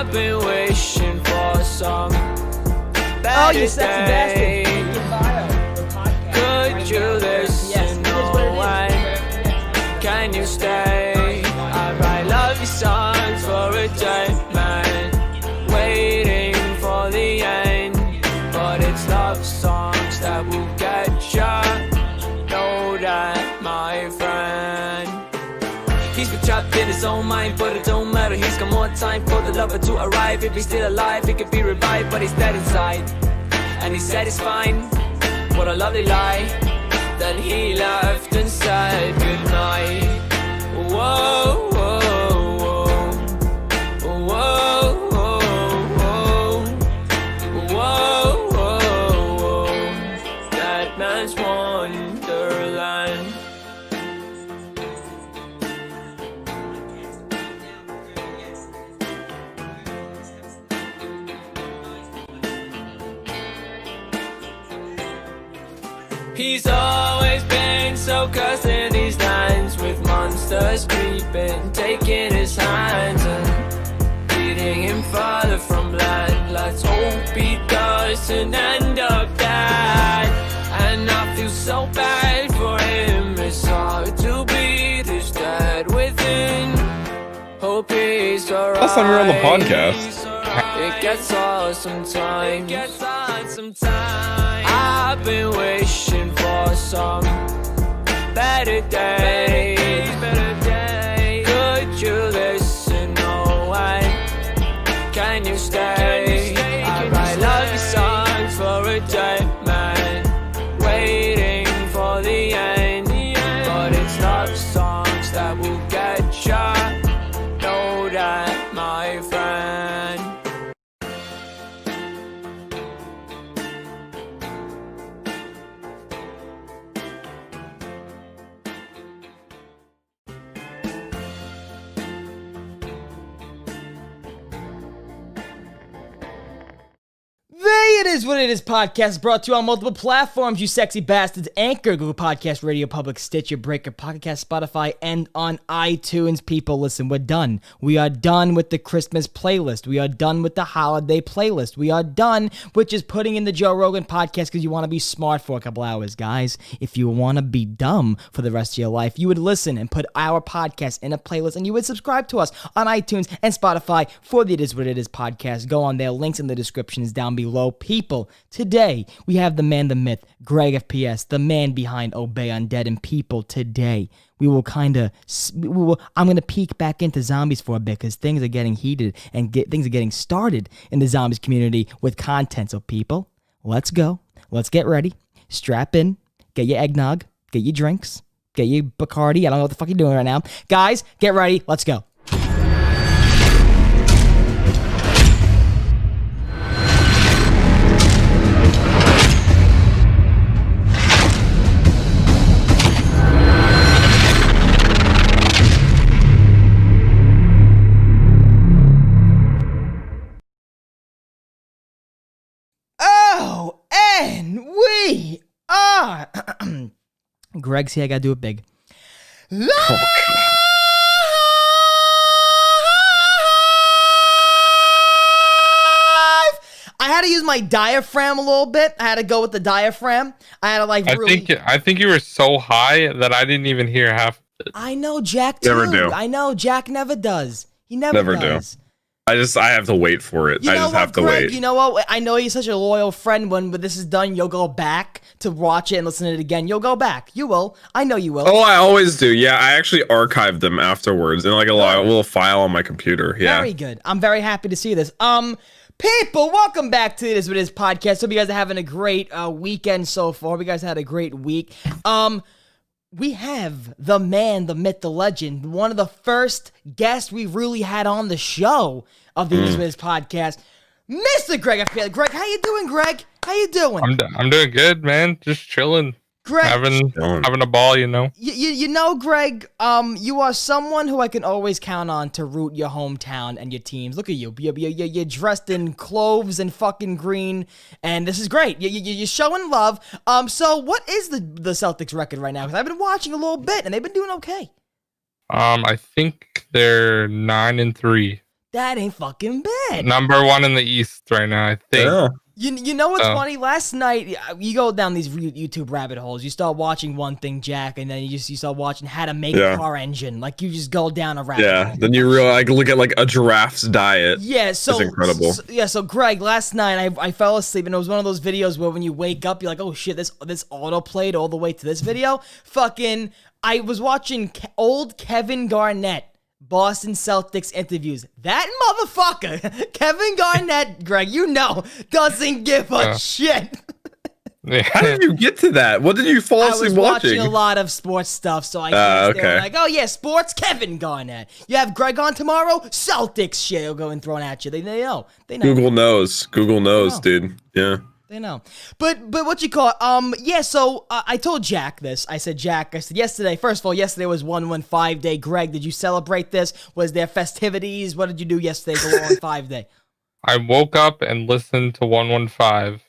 I've been wishing for some better you sexy day. Could you listen? No way. Can you stay? I write love you songs for a day, man. Waiting for the end, but it's love songs that will get ya. Know that, my friend. He's been trapped in his own mind, but it don't matter. He's got more time for the lover to arrive. If he's still alive, he could be revived, but he's dead inside. And he said it's fine. What a lovely lie. Then he left and said goodnight. Whoa, whoa, whoa. Whoa, whoa, whoa. Whoa, whoa, whoa. That man's wonderland. He's always been so cursed in these lands, with monsters creeping, taking his hands and leading him farther from land. Let's hope he doesn't end up dead. And I feel so bad for him. It's hard to beat his dead within. Hope he's alright. Last time we were on the podcast. It gets hard sometimes. I've been wishing for some better days. Could you listen? No way. Can you stay? I write love you songs for a day, man. Waiting for the end, but it's love songs that will get ya. Know that, my friend. It is what it is podcast brought to you on multiple platforms, you sexy bastards. Anchor, Google Podcast, Radio Public, Stitcher, Breaker, Pocket Cast, Spotify, and on iTunes. People, listen, we're done. We are done with the Christmas playlist. We are done with the holiday playlist. We are done with just putting in the Joe Rogan podcast because you want to be smart for a couple hours, guys. If you want to be dumb for the rest of your life, you would listen and put our podcast in a playlist, and you would subscribe to us on iTunes and Spotify for the It Is What It Is podcast. Go on there. Links in the descriptions down below. People, today we have the man, the myth, GregFPS, the man behind Obey Undead. And people, today we will I'm going to peek back into zombies for a bit because things are getting heated and things are getting started in the zombies community with content. So people, let's go. Let's get ready. Strap in. Get your eggnog. Get your drinks. Get your Bacardi. I don't know what the fuck you're doing right now. Guys, get ready. Let's go. And we are Greg's here. I gotta do it big. Live! I had to use my diaphragm a little bit. I had to go with the diaphragm. I had to I think you were so high that I didn't even hear half. I know Jack too. Never do. I know Jack never does. He never does. I have to wait for it. I just have to wait. You know what? I know you're such a loyal friend. When this is done, you'll go back to watch it and listen to it again. You'll go back. You will. I know you will. Oh, I always do. Yeah, I actually archived them afterwards in like a little file on my computer. Yeah. Very good. I'm very happy to see this. People, welcome back to This What It Is podcast. Hope you guys are having a great weekend so far. Hope you guys had a great week. We have the man, the myth, the legend, one of the first guests we really had on the show of the This What It Is podcast, Mr. Greg. Greg, how you doing, Greg? How you doing? I'm doing good, man. Just chilling. Greg, having a ball, you know. You know, Greg, you are someone who I can always count on to root your hometown and your teams. Look at you. You're dressed in cloves and fucking green, and this is great. You're showing love. So what is the Celtics record right now? Because I've been watching a little bit, and they've been doing okay. I think they're 9-3. That ain't fucking shit. Number 1 in the East right now, I think. Yeah. You know what's funny? Last night, you go down these YouTube rabbit holes. You start watching one thing, Jack, and then you start watching how to make a car engine. Like, you just go down a rabbit hole. Then you really look at like a giraffe's diet. Yeah, so it's incredible. So Greg, last night I fell asleep, and it was one of those videos where when you wake up, you're like, oh shit, this auto played all the way to this video. Fucking, I was watching old Kevin Garnett Boston Celtics interviews. That motherfucker, Kevin Garnett, Greg, doesn't give a shit. How did you get to that? What did you fall asleep I was watching a lot of sports stuff, so I guess they were like, oh yeah, sports, Kevin Garnett. You have Greg on tomorrow, Celtics shit will go and thrown at you. They know. Google knows, dude. Yeah. They know. But what you call it? So I told Jack this. I said, yesterday, first of all, yesterday was 115 Day. Greg, did you celebrate this? Was there festivities? What did you do yesterday for 115 Day? I woke up and listened to 115,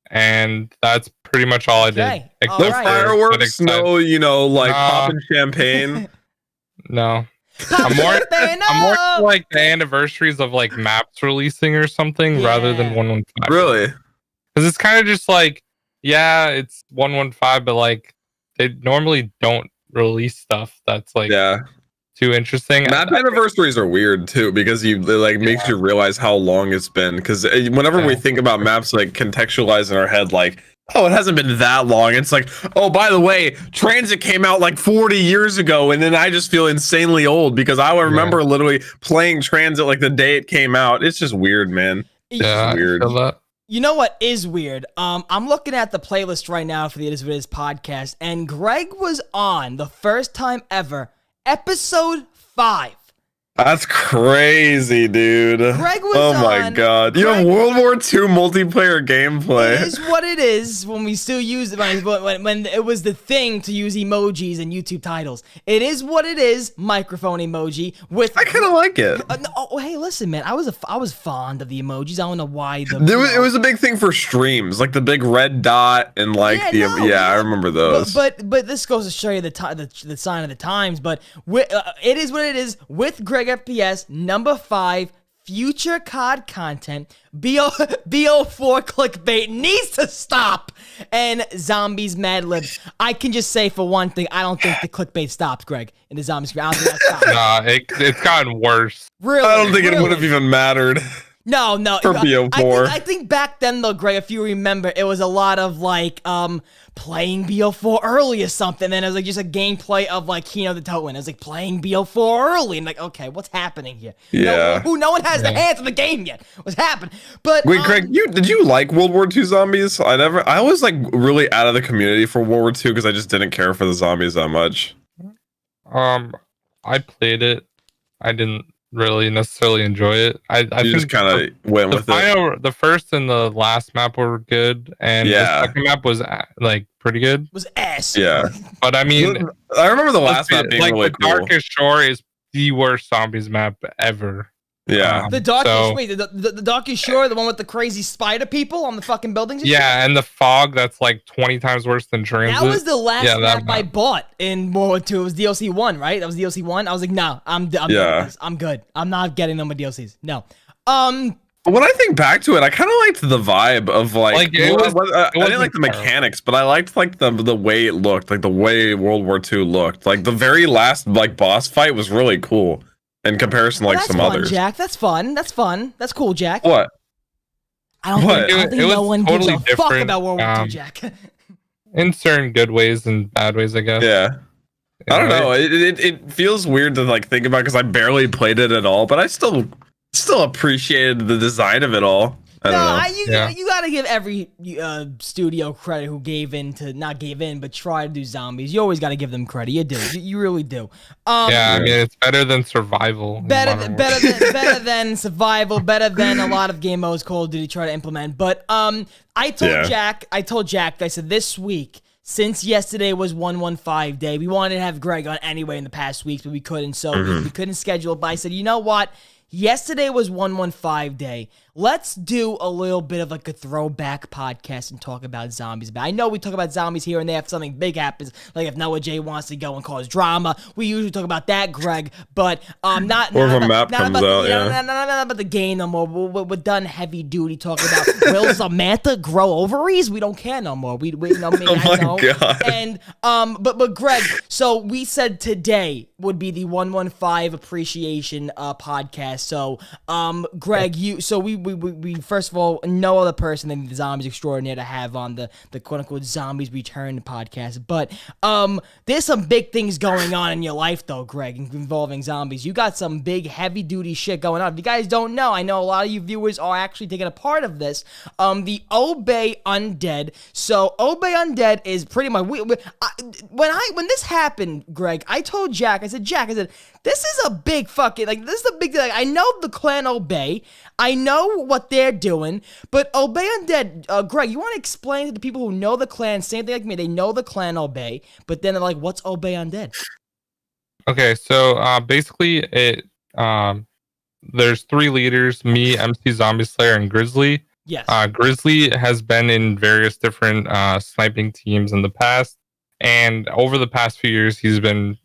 and that's pretty much all I did. No fireworks, no, popping champagne. No. I'm more like the anniversaries of like maps releasing or something rather than 115. Really? Because it's kind of just like, it's 115, but like they normally don't release stuff that's like too interesting. Map anniversaries are weird too because it makes you realize how long it's been. Because whenever we think about maps, like contextualize in our head, like, oh, it hasn't been that long. It's like, oh, by the way, Transit came out like 40 years ago, and then I just feel insanely old because I remember literally playing Transit like the day it came out. It's just weird, man. Yeah, weird. You know what is weird? I'm looking at the playlist right now for the It Is What It Is podcast, and Greg was on the first time ever, episode 5. That's crazy, dude. Greg was oh my god. You have World War II multiplayer gameplay. It is what it is when we still use it, when it was the thing to use emojis in YouTube titles. It is what it is, microphone emoji. I kind of like it. Hey, listen, man. I was fond of the emojis. I don't know why. It was a big thing for streams, like the big red dot and like I remember those. But this goes to show you the sign of the times. But it is what it is with GregFPS, number 5, future COD content, BO4 clickbait needs to stop, and zombies Mad Libs. I can just say for one thing, I don't think the clickbait stops, Greg, in the zombies. I don't think that stops. Nah, it's gotten worse. Really? I don't think it would have even mattered. No. For BO4. I think back then, though, Greg, if you remember, it was a lot of, like, playing BO4 early or something. Then it was, like, just a gameplay of, like, Kino the Toten. It was, like, playing BO4 early. And, like, okay, what's happening here? Yeah. No one has the hands on the game yet. What's happening? But wait, Greg, did you like World War II zombies? I was, like, really out of the community for World War II because I just didn't care for the zombies that much. I played it. I didn't really necessarily enjoy it. I just kind of went with it. The first and the last map were good, and the second map was like pretty good. Was ass. Yeah, but I mean, I remember the last map being really cool. The Darkest Shore is the worst zombies map ever. Yeah, the Darkest the Darkest Shore, the one with the crazy spider people on the fucking buildings. And the fog that's like 20 times worse than Transit. That was the last map I bought in World War II. It was DLC 1, right? That was DLC 1. I was like, no, I'm good. I'm not getting them with DLCs. No. When I think back to it, I kind of liked the vibe of like I didn't like the mechanics, but I liked like the way it looked, like the way World War II looked. Like the very last like boss fight was really cool. In comparison, like some others. Jack, that's fun. That's cool, Jack. What? I don't think no one gives a fuck about World War II, Jack. In certain good ways and bad ways, I guess. Yeah. I don't know. It feels weird to like think about because I barely played it at all, but I still appreciated the design of it all. I don't know. You gotta give every studio credit who not gave in, but try to do zombies. You always gotta give them credit. You do. You really do. I mean, it's better than survival. Better than survival. Better than a lot of game modes Call of Duty try to implement. But I told Jack. I said this week, since yesterday was 115 Day, we wanted to have Greg on anyway in the past weeks, but we couldn't. So we couldn't schedule it. But I said, you know what? Yesterday was 115 day. Let's do a little bit of like a throwback podcast and talk about zombies. But I know we talk about zombies here and there if something big happens, like if Noah J wants to go and cause drama. We usually talk about that, Greg. But not about the game no more. We're done heavy duty talking about will Samantha grow ovaries? We don't care no more. We you know me. Oh my God. And but Greg, so we said today would be the 115 appreciation podcast. So Greg, we first of all, no other person than the Zombies Extraordinaire to have on the quote unquote Zombies Return podcast. But there's some big things going on in your life though, Greg, involving zombies. You got some big heavy duty shit going on. If you guys don't know, I know a lot of you viewers are actually taking a part of this. The Obey Undead. So Obey Undead is pretty much when this happened, Greg, I told Jack, I said, this is a big fucking, like, this is a big deal. Like, I know the clan Obey. I know what they're doing, but Obey Undead, Greg, you want to explain to the people who know the clan, same thing like me, they know the clan Obey, but then they're like, what's Obey Undead? Okay, so basically it there's 3 leaders, me, MC Zombie Slayer, and Grizzly. Yes. Grizzly has been in various different sniping teams in the past, and over the past few years, he's been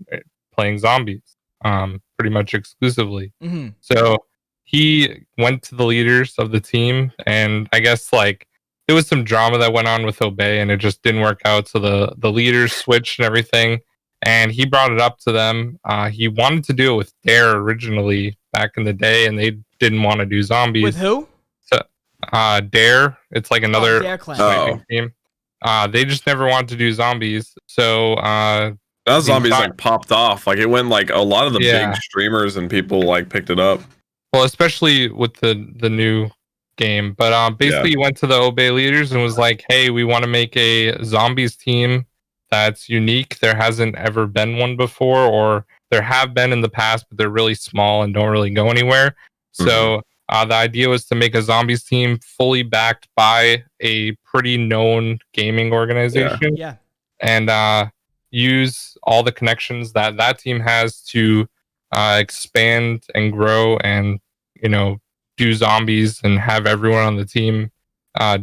playing zombies pretty much exclusively. Mm-hmm. So he went to the leaders of the team, and I guess like there was some drama that went on with Obey, and it just didn't work out. So the leaders switched and everything, and he brought it up to them. He wanted to do it with Dare originally back in the day, and they didn't want to do zombies. With who? So, Dare. It's like another Dare clan. sniping team. They just never wanted to do zombies. So that zombies like popped off. Like it went like a lot of the big streamers and people like picked it up. Well, especially with the new game. But basically he went to the Obey leaders and was like, hey, we want to make a zombies team that's unique. There hasn't ever been one before, or there have been in the past, but they're really small and don't really go anywhere. So the idea was to make a zombies team fully backed by a pretty known gaming organization. Yeah. And use all the connections that team has to expand and grow and, you know, do zombies and have everyone on the team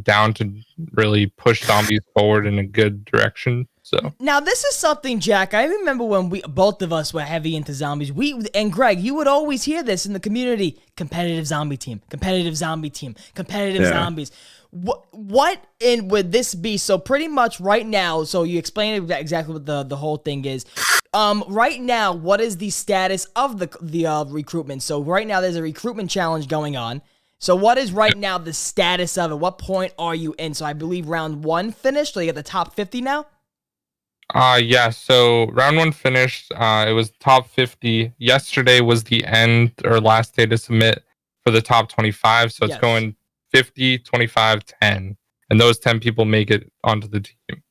down to really push zombies forward in a good direction. So now this is something, Jack, I remember when both of us were heavy into zombies. And Greg, you would always hear this in the community: competitive zombie team, competitive zombies. What would this be? So pretty much right now, so you explained exactly what the whole thing is. Right now, what is the status of the recruitment? So right now there's a recruitment challenge going on. So what is right now the status of it? What point are you in? So I believe round 1 finished. So you got the top 50 now? Yeah, so round 1 finished. It was top 50. Yesterday was the end or last day to submit for the top 25. So it's going 50, 25, 10. And those 10 people make it onto the team.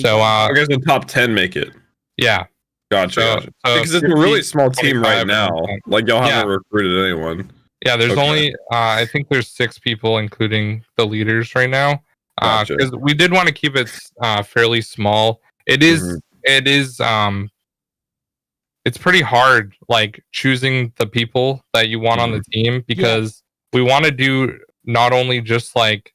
So I guess the top 10 make it. Yeah. Gotcha. Because it's a really small team right now. Like y'all haven't recruited anyone. Yeah, there's only I think there's 6 people, including the leaders right now. Because we did want to keep it fairly small. It is it's pretty hard, like choosing the people that you want on the team, because we want to do not only just like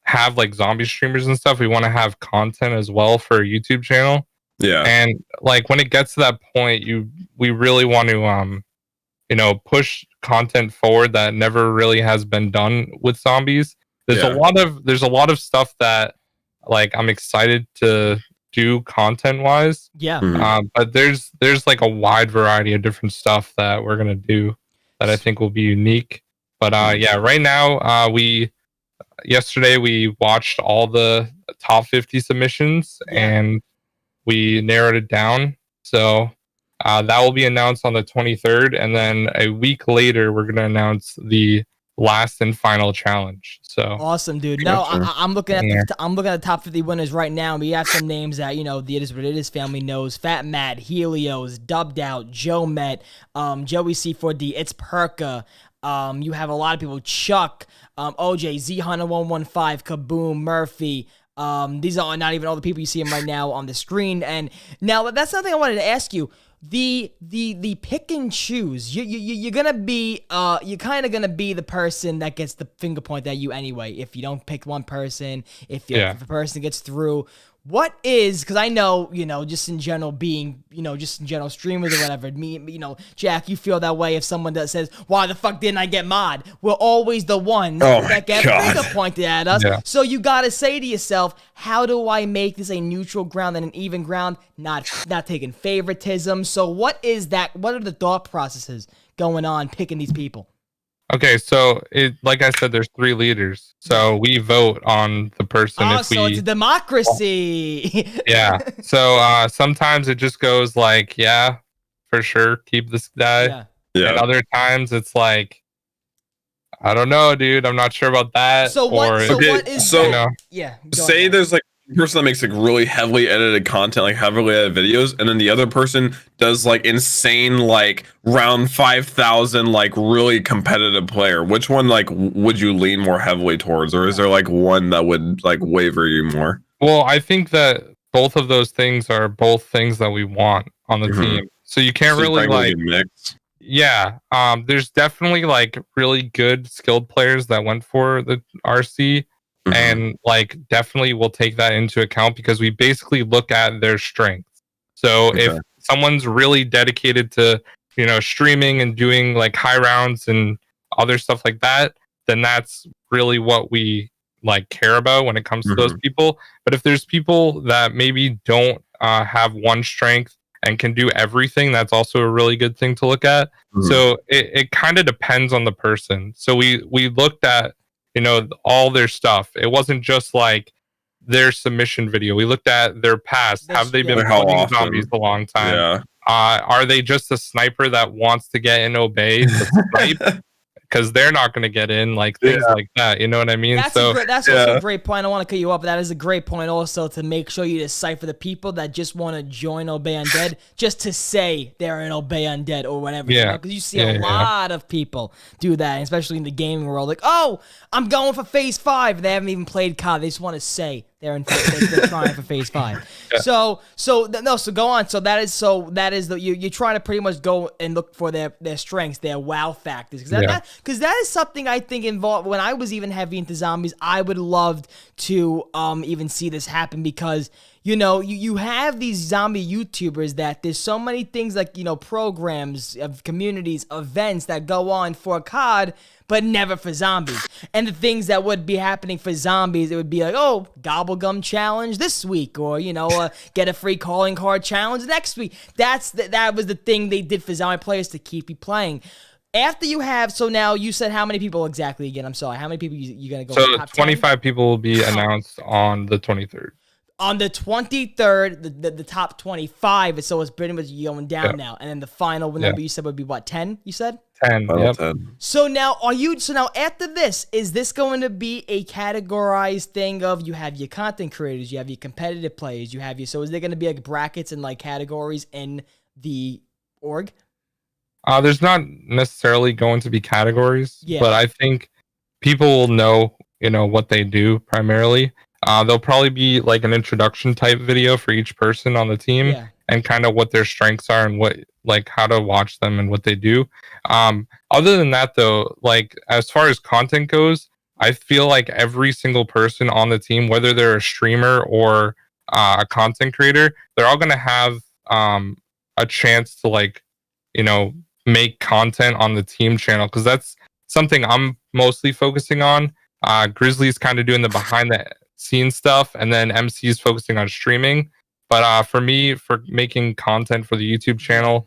have like zombie streamers and stuff, we want to have content as well for a YouTube channel. Yeah. And like when it gets to that point, we really want to you know, push content forward that never really has been done with zombies. There's a lot of stuff that like I'm excited to do content wise. But there's like a wide variety of different stuff that we're gonna do that I think will be unique. But right now yesterday we watched all the top 50 submissions and we narrowed it down. So that will be announced on the 23rd, and then a week later we're gonna announce the last and final challenge. So awesome, dude. No, I'm looking at the top 50 winners right now. We have some names that, you know, the It Is What It Is family knows: Fat Matt, Helios, Dubbed Out, Joe Met, Joey C4D, It's Perka. You have a lot of people: Chuck, OJ, Z Hunter 115, Kaboom, Murphy. These are not even all the people you see them right now on the screen. And now that's something I wanted to ask you. the pick and choose. You're gonna be you're kind of gonna be the person that gets the finger pointed at you anyway. If you don't pick one person, if a person gets through. What is, because I know, just in general being, just in general streamers or whatever, Jack, you feel that way if someone that says, why the fuck didn't I get mod? We're always the ones that get finger pointed at us. Yeah. So you got to say to yourself, how do I make this a neutral ground and an even ground, not taking favoritism? So what is that? What are the thought processes going on picking these people? Okay, so like I said, there's 3 leaders. So we vote on the person. So it's a democracy. Yeah. So sometimes it just goes like, yeah, for sure, keep this guy. Yeah. And other times it's like, I don't know, dude. I'm not sure about that. So what? Say there's like a person that makes like really heavily edited content, like heavily edited videos, and then the other person does like insane, like round 5,000, like really competitive player. Which one like would you lean more heavily towards, or is there like one that would like waver you more? Well, I think that both of those things are both things that we want on the team. So you can't really like mix. Yeah. There's definitely like really good skilled players that went for the RC. And like definitely we'll take that into account because we basically look at their strengths. So if someone's really dedicated to, streaming and doing like high rounds and other stuff like that, then that's really what we like care about when it comes to those people. But if there's people that maybe don't have one strength and can do everything, that's also a really good thing to look at. So it kind of depends on the person. So we looked at all their stuff. It wasn't just like their submission video. We looked at their past. Have they been playing zombies a long time? Yeah. Are they just a sniper that wants to get in Obey to snipe? Because they're not going to get in, like things like that. You know what I mean? That's also a great point. I don't want to cut you off, but that is a great point also to make sure you decipher the people that just want to join Obey Undead just to say they're an Obey Undead or whatever. Yeah. Because you see a lot of people do that, especially in the gaming world. Like, oh, I'm going for Phase 5. They haven't even played COD. They just want to say they're trying for Phase 5. Yeah. So go on. So that is you're trying to pretty much go and look for their strengths, their wow factors. Because that is something I think involved when I was even heavy into zombies. I would love to even see this happen because you have these zombie YouTubers that there's so many things like programs of communities, events that go on for COD, but never for zombies. And the things that would be happening for zombies, it would be like, oh, Gobblegum challenge this week, or get a free calling card challenge next week. That was the thing they did for zombie players to keep you playing. After you have, so now you said how many people exactly again? I'm sorry, how many people you gonna go? So 25 people will be announced on the 23rd. On the 23rd, the top 25, so it's pretty much going down now. And then the final number you said would be what, 10, you said? 10, yep. 10. So now after this, is this going to be a categorized thing of you have your content creators, you have your competitive players, so is there going to be like brackets and like categories in the org? There's not necessarily going to be categories, but I think people will know, what they do primarily. There'll probably be like an introduction type video for each person on the team and kind of what their strengths are and what like how to watch them and what they do. Other than that though, like as far as content goes, I feel like every single person on the team, whether they're a streamer or a content creator, they're all going to have a chance to like, make content on the team channel because that's something I'm mostly focusing on. Grizzly's kind of doing the behind the scenes stuff, and then MC is focusing on streaming. But for me, for making content for the YouTube channel,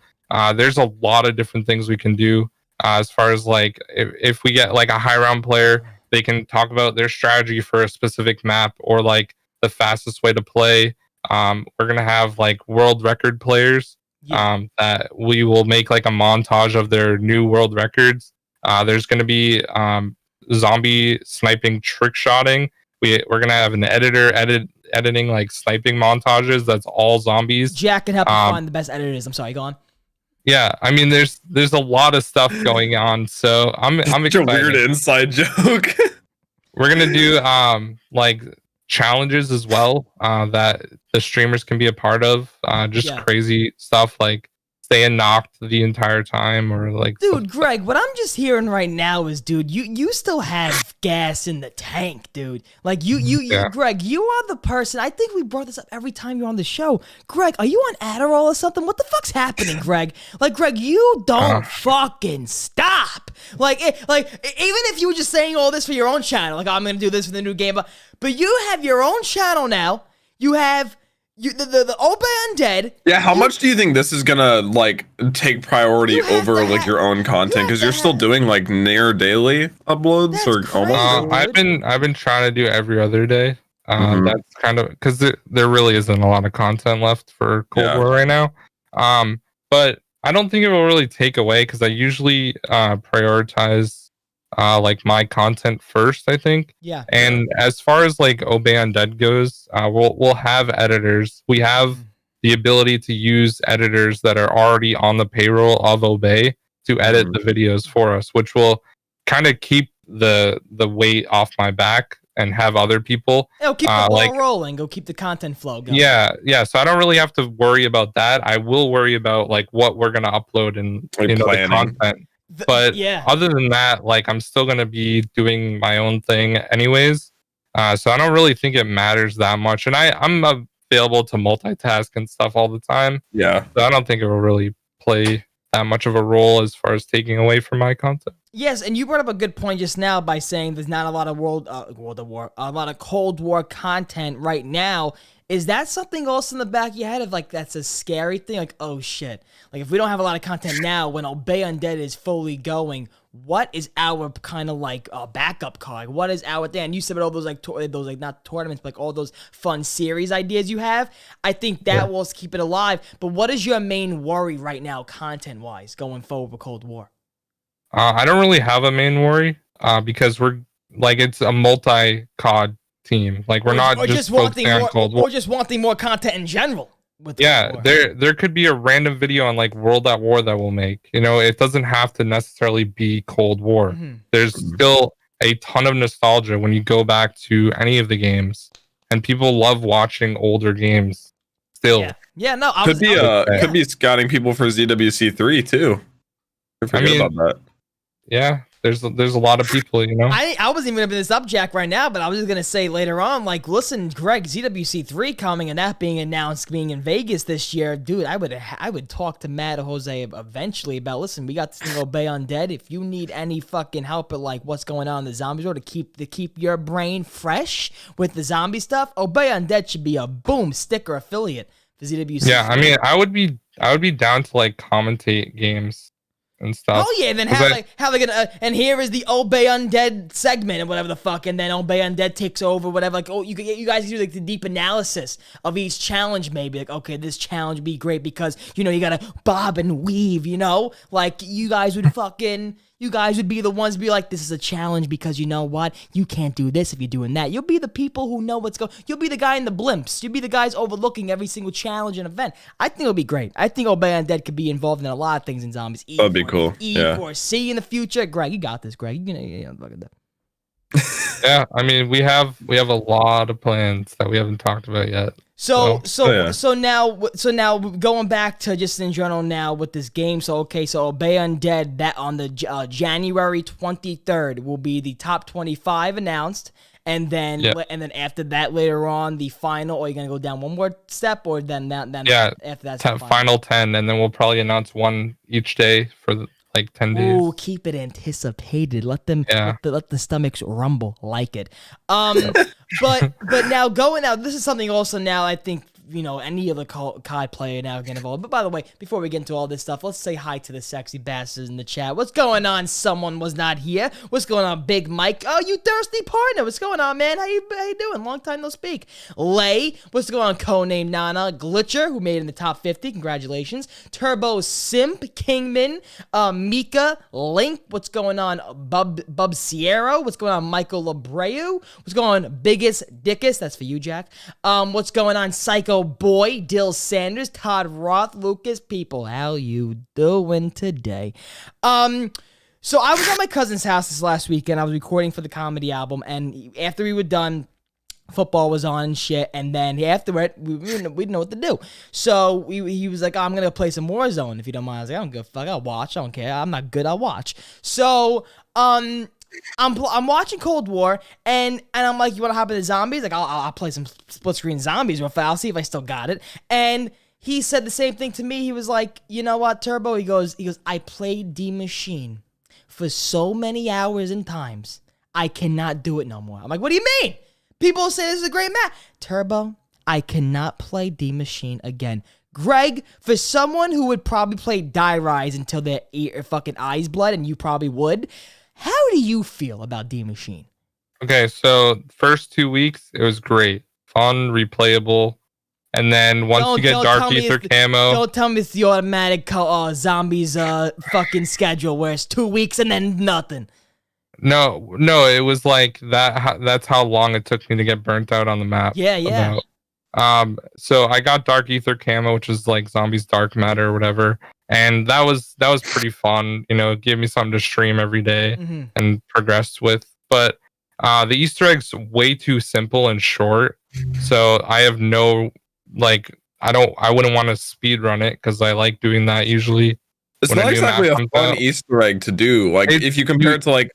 there's a lot of different things we can do. As far as like if we get like a high round player, they can talk about their strategy for a specific map or like the fastest way to play. We're gonna have like world record players that we will make like a montage of their new world records. There's gonna be zombie sniping trick shotting. We're gonna have an editor editing like sniping montages. That's all zombies. Jack can help you find the best editors. I'm sorry, go on. Yeah, I mean, there's a lot of stuff going on, so I'm excited. A weird inside joke. We're gonna do like challenges as well that the streamers can be a part of. Just crazy stuff like staying knocked the entire time or like. Dude, Greg, what I'm just hearing right now is, dude, you still have gas in the tank, dude. Like you, Greg, you are the person. I think we brought this up every time you're on the show. Greg, are you on Adderall or something? What the fuck's happening, Greg? Like, Greg, you don't fucking stop. Like even if you were just saying all this for your own channel, like, I'm gonna do this for the new game, but you have your own channel now. You have. The Obey Undead. Yeah, how much do you think this is gonna like take priority over like your own content? Because you're still doing like near daily uploads. That's or crazy, almost. I've been trying to do every other day. That's kind of because there really isn't a lot of content left for Cold War right now. But I don't think it will really take away because I usually prioritize like my content first, I think. Yeah. And as far as like Obey Undead goes, we'll have editors. We have the ability to use editors that are already on the payroll of Obey to edit the videos for us, which will kind of keep the weight off my back and have other people. It'll keep the ball rolling. Go keep the content flow going. Yeah. So I don't really have to worry about that. I will worry about like what we're gonna upload and the content. But other than that, like I'm still gonna be doing my own thing anyways. So I don't really think it matters that much. And I'm available to multitask and stuff all the time. Yeah. So I don't think it will really play that much of a role as far as taking away from my content. Yes, and you brought up a good point just now by saying there's not a lot of a lot of Cold War content right now. Is that something also in the back of your head of like that's a scary thing? Like, oh shit! Like if we don't have a lot of content now, when Obey Undead is fully going, what is our kind of like backup card? What is our thing? And you said all those like those like not tournaments, but like all those fun series ideas you have. I think that will keep it alive. But what is your main worry right now, content wise, going forward with Cold War? I don't really have a main worry because we're like it's a multi-COD team. Like we're not just focusing on Cold War. Or just wanting more content in general. With there could be a random video on like World at War that we'll make. You know, it doesn't have to necessarily be Cold War. There's still a ton of nostalgia when you go back to any of the games, and people love watching older games. Still, could be scouting people for ZWC3 too. I mean, about that. Yeah, there's a lot of people, you know. I wasn't even going to bring this up, Jack, right now, but I was just going to say later on, like, listen, Greg, ZWC3 coming and that being announced, being in Vegas this year, dude, I would talk to Matt or Jose eventually about, listen, we got this thing Obey Undead. If you need any fucking help at like what's going on in the zombie world to keep your brain fresh with the zombie stuff, Obey Undead should be a boom sticker affiliate for ZWC3. Yeah, I mean, I would be down to like commentate games and stuff. Oh yeah, and then how they gonna and here is the Obey Undead segment and whatever the fuck, and then Obey Undead takes over, whatever. Like, oh, you guys do like the deep analysis of each challenge, maybe like, okay, this challenge would be great because you know you gotta bob and weave, you know, like you guys would be the ones to be like, this is a challenge because you know what, you can't do this if you're doing that. You'll be the people who know what's going. You'll be the guy in the blimps. You'll be the guys overlooking every single challenge and event. I think it'll be great. I think Obey Undead could be involved in a lot of things in zombies. That'd be cool. E4C in the future. Greg, you got this, Greg. Look at that. Yeah, I mean, we have a lot of plans that we haven't talked about yet. So now going back to just in general now with this game. So Obey Undead, that on the January 23rd will be the top 25 announced, and then after that later on the final. Or you're gonna go down one more step, or then after that final 10, and then we'll probably announce one each day for like 10 days. Ooh, keep it anticipated. Let the stomachs rumble like it. But now going out, this is something also now I think, you know, any other COD player now get involved. But by the way, before we get into all this stuff, let's say hi to the sexy bastards in the chat. What's going on? Someone was not here. What's going on, Big Mike? Oh, you thirsty partner. What's going on, man? How you doing? Long time no speak. Lay. What's going on? Codename Nana. Glitcher, who made it in the top 50. Congratulations. Turbo Simp. Kingman. Mika. Link. What's going on? Bub Sierra. What's going on? Michael Labreu. What's going on? Biggest Dickus. That's for you, Jack. What's going on? Psycho Boy, Dill Sanders, Todd Roth, Lucas, people, how you doing today? So I was at my cousin's house this last weekend. I was recording for the comedy album, and after we were done, football was on and shit, and then afterward, we didn't know what to do. So he was like, I'm going to play some Warzone, if you don't mind. I was like, I don't give a fuck, I'll watch, I don't care, I'm not good, I'll watch. So, I'm watching Cold War, and I'm like, you want to hop into zombies? Like, I'll play some split-screen zombies real fast, I'll see if I still got it. And he said the same thing to me. He was like, you know what, Turbo? He goes, I played D Machine for so many hours and times, I cannot do it no more. I'm like, what do you mean? People say this is a great map. Turbo, I cannot play D Machine again. Greg, for someone who would probably play Die Rise until their fucking eyes blood, and you probably would, how do you feel about D Machine? Okay, so first 2 weeks, it was great. Fun, replayable. And then once you get Dark Ether camo... Don't tell me it's the automatic zombies fucking schedule where it's 2 weeks and then nothing. No, it was like that. That's how long it took me to get burnt out on the map. Yeah. So I got Dark Ether camo, which is like Zombies Dark Matter or whatever. And that was pretty fun. You know, it gave me something to stream every day and progress with. But the Easter egg's way too simple and short. So I have no, like, I wouldn't want to speed run it because I like doing that usually. It's not exactly a fun Easter egg to do. Like, if you compare it to like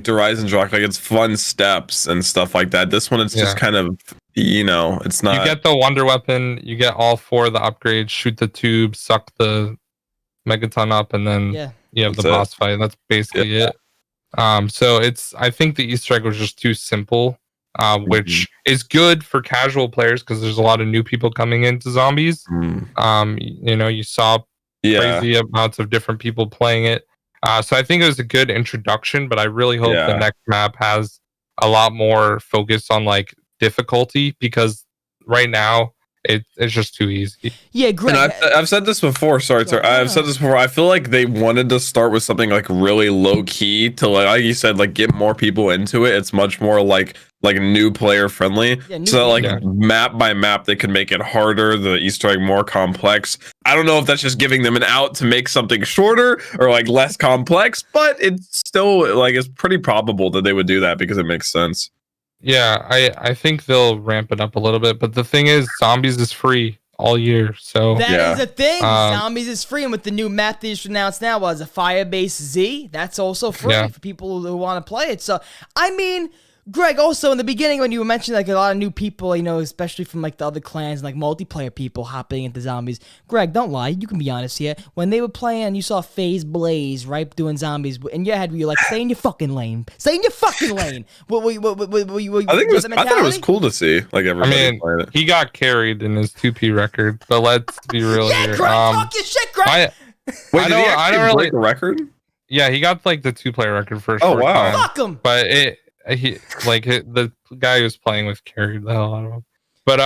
Horizon Rock, like it's fun steps and stuff like that. This one, it's just kind of, you know, it's not. You get the Wonder Weapon, you get all 4 of the upgrades, shoot the tube, suck the Megaton up, and then you have the boss fight. That's basically it. So I think the Easter egg was just too simple, which is good for casual players because there's a lot of new people coming into zombies. You know, you saw crazy amounts of different people playing it. So I think it was a good introduction, but I really hope the next map has a lot more focus on like difficulty because right now it's just too easy. Yeah, Greg. And I've said this before. Sorry, sir. I've said this before. I feel like they wanted to start with something like really low key to like you said, like get more people into it. It's much more like new player friendly. Map by map, they can make it harder. The Easter egg more complex. I don't know if that's just giving them an out to make something shorter or like less complex, but it's still like it's pretty probable that they would do that because it makes sense. Yeah, I think they'll ramp it up a little bit, but the thing is, Zombies is free all year, so that is the thing. Zombies is free, and with the new map they just announced now was a Firebase Z. That's also free for people who want to play it. So, I mean, Greg, also in the beginning when you mentioned like a lot of new people, you know, especially from like the other clans, like multiplayer people hopping into zombies. Greg, don't lie, you can be honest here. When they were playing, you saw FaZe Blaze, right, doing zombies. In your head, were you like, stay in your fucking lane, stay in your fucking lane? I thought it was cool to see like everybody playing it. He got carried in his 2P record, but let's be real here. Greg, talk your shit, Greg. Wait, did he actually break the record? Yeah, he got like the 2-player record for a short time. Fuck him. But the guy who was playing with carried the hell out of him. But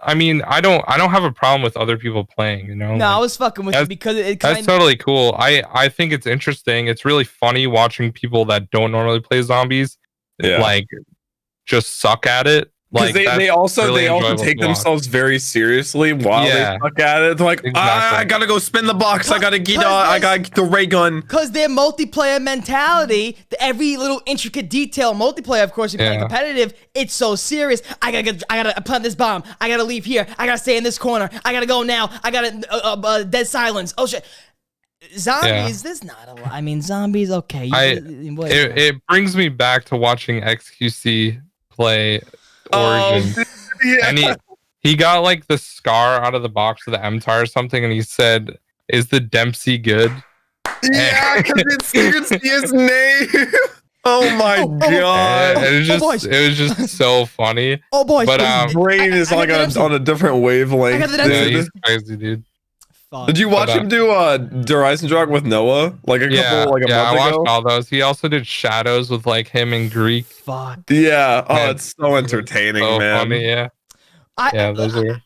I mean, I don't have a problem with other people playing, you know. No, I was fucking with you because that's totally cool. I think it's interesting. It's really funny watching people that don't normally play zombies like just suck at it. Like they also take themselves very seriously while they suck at it. They're like, I gotta go spin the box. I gotta get the ray gun. Because their multiplayer mentality, every little intricate detail, multiplayer, of course, you're playing competitive. It's so serious. I gotta plant this bomb. I gotta leave here. I gotta stay in this corner. I gotta go now. I gotta dead silence. Oh shit. Zombies, there's not a lot. I mean, zombies, okay. It brings me back to watching XQC play Origin. And he got like the scar out of the box of the MTAR or something, and he said, "Is the Dempsey good?" Yeah, because you can see his name. Oh my god! It was just so funny. Oh boy! But his brain is like on a different wavelength. Yeah, he's crazy, dude. Did you watch him do Horizon Drog with Noah like a month ago? I watched all those. He also did Shadows with like him and Greek. Fuck. Yeah. Oh, it's so entertaining, so man. Funny, yeah. Those are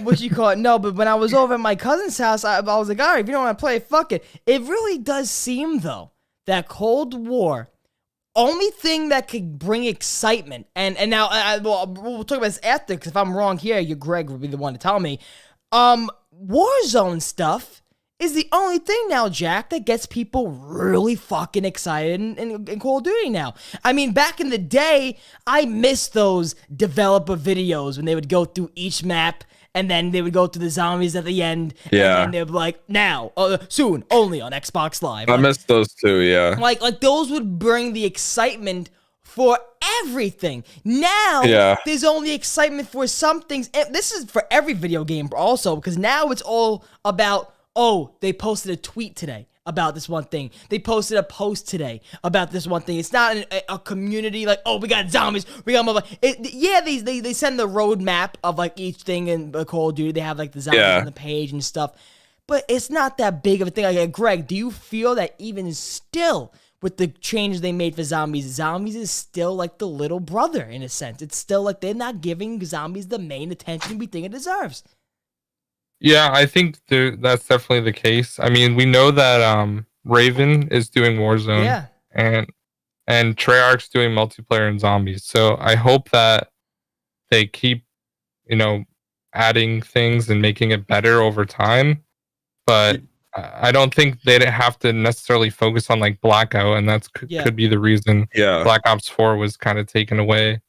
what you call it? No, but when I was over at my cousin's house, I was like, all right, if you don't want to play, fuck it. It really does seem though that Cold War, only thing that could bring excitement, and now we'll talk about this after, because if I'm wrong here, Greg will be the one to tell me. Warzone stuff is the only thing now, Jack, that gets people really fucking excited in Call of Duty now. I mean, back in the day, I miss those developer videos when they would go through each map and then they would go to the zombies at the end. Yeah. And they'd be like, now, soon, only on Xbox Live. I missed those too, yeah. Like those would bring the excitement for everything. Now, there's only excitement for some things. And this is for every video game also, because now it's all about, oh, they posted a tweet today about this one thing. They posted a post today about this one thing. It's not a community like, oh, we got zombies, we got they send the roadmap of like each thing in Call of Duty. They have like the zombies on the page and stuff, but it's not that big of a thing. Like, Greg, do you feel that even still with the changes they made for zombies is still like the little brother in a sense? It's still like they're not giving zombies the main attention we think it deserves. Yeah, I think that's definitely the case. I mean, we know that Raven is doing Warzone, and Treyarch's doing multiplayer and zombies. So I hope that they keep, adding things and making it better over time. But I don't think they'd have to necessarily focus on like Blackout, and that's could be the reason Black Ops 4 was kind of taken away.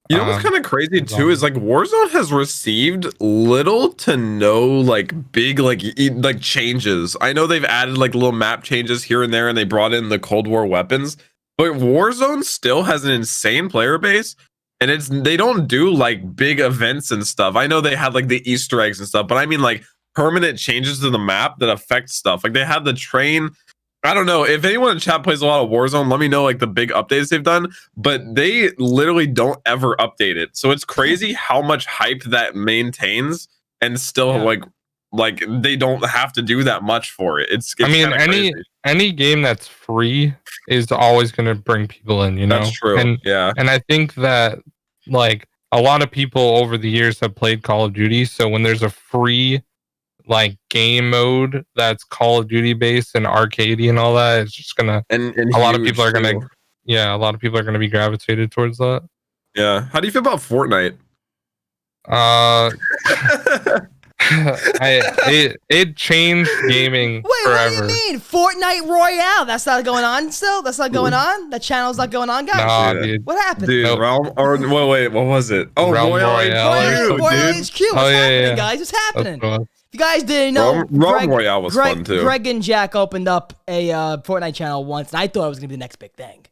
You know what's kind of crazy too is like Warzone has received little to no like big like changes. I know they've added like little map changes here and there, and they brought in the Cold War weapons, but Warzone still has an insane player base, and they don't do like big events and stuff. I know they had like the Easter eggs and stuff, but I mean like permanent changes to the map that affect stuff. Like they had the train. I don't know if anyone in chat plays a lot of Warzone. Let me know like the big updates they've done, but they literally don't ever update it. So it's crazy how much hype that maintains, and still like they don't have to do that much for it. It's I mean, any game that's free is always going to bring people in. That's true. And I think that like a lot of people over the years have played Call of Duty, so when there's a free like game mode that's Call of Duty based and arcadey and all that, it's just gonna and a lot of people are gonna be gravitated towards that. Yeah. How do you feel about Fortnite? It changed gaming forever. What do you mean? Fortnite Royale? That's not going on still? That's not going on? That channel's not going on, guys? Nah, dude. What happened? Dude, Realm, or wait, what was it? Oh, Realm Royale Royale. HQ, Royale dude. HQ. What's happening, guys? What's happening? If you guys didn't know, Realm Royale was fun too. Greg and Jack opened up a Fortnite channel once, and I thought it was going to be the next big thing.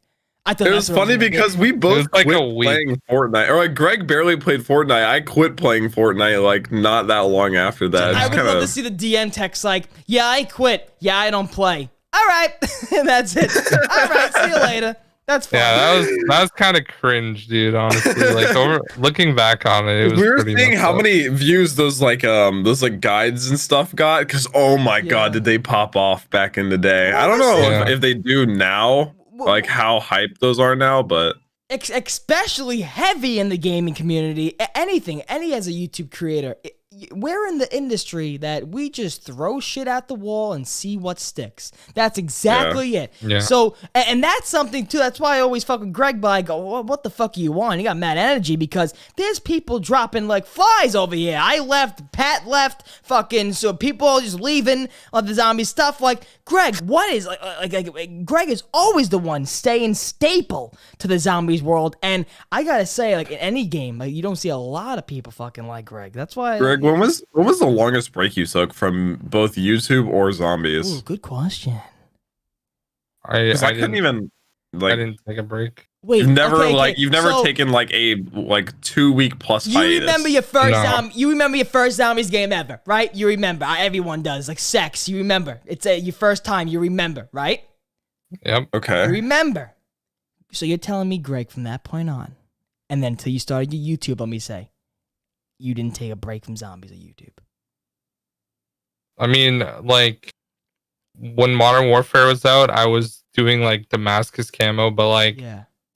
I thought it was funny because we both like quit playing Fortnite. Or like Greg barely played Fortnite. I quit playing Fortnite like not that long after that. I would love to see the DM text like, yeah, I quit. Yeah, I don't play. All right. And that's it. All right. See you later. That's fine. Yeah, that was kind of cringe, dude. Honestly, like looking back on it, it was. We were pretty seeing how many views those guides and stuff got, because oh my god, did they pop off back in the day? I don't know if they do now, like how hyped those are now, but especially heavy in the gaming community. Any as a YouTube creator. We're in the industry that we just throw shit at the wall and see what sticks. That's exactly it. Yeah. So, and that's something too. That's why I always fuck with Greg, but I go, well, what the fuck are you on? You got mad energy because there's people dropping like flies over here. I left, Pat left, fucking, so people are just leaving on the zombie stuff. Like, Greg, what is, like Greg is always the one staying staple to the zombies world. And I gotta say, like in any game, like you don't see a lot of people fucking like Greg. That's why. Greg, when was the longest break you took from both YouTube or zombies? Ooh, good question. I couldn't even like. I didn't take a break. Wait, you've never taken like a 2 week plus hiatus. You remember your first you remember your first zombies game ever, right? You remember. Everyone does. Like sex, you remember. It's your first time, you remember, right? Yep. Okay. You remember. So you're telling me, Greg, from that point on, and then until you started your YouTube, let me say, you didn't take a break from zombies on YouTube. I mean, like when Modern Warfare was out, I was doing like Damascus camo, but like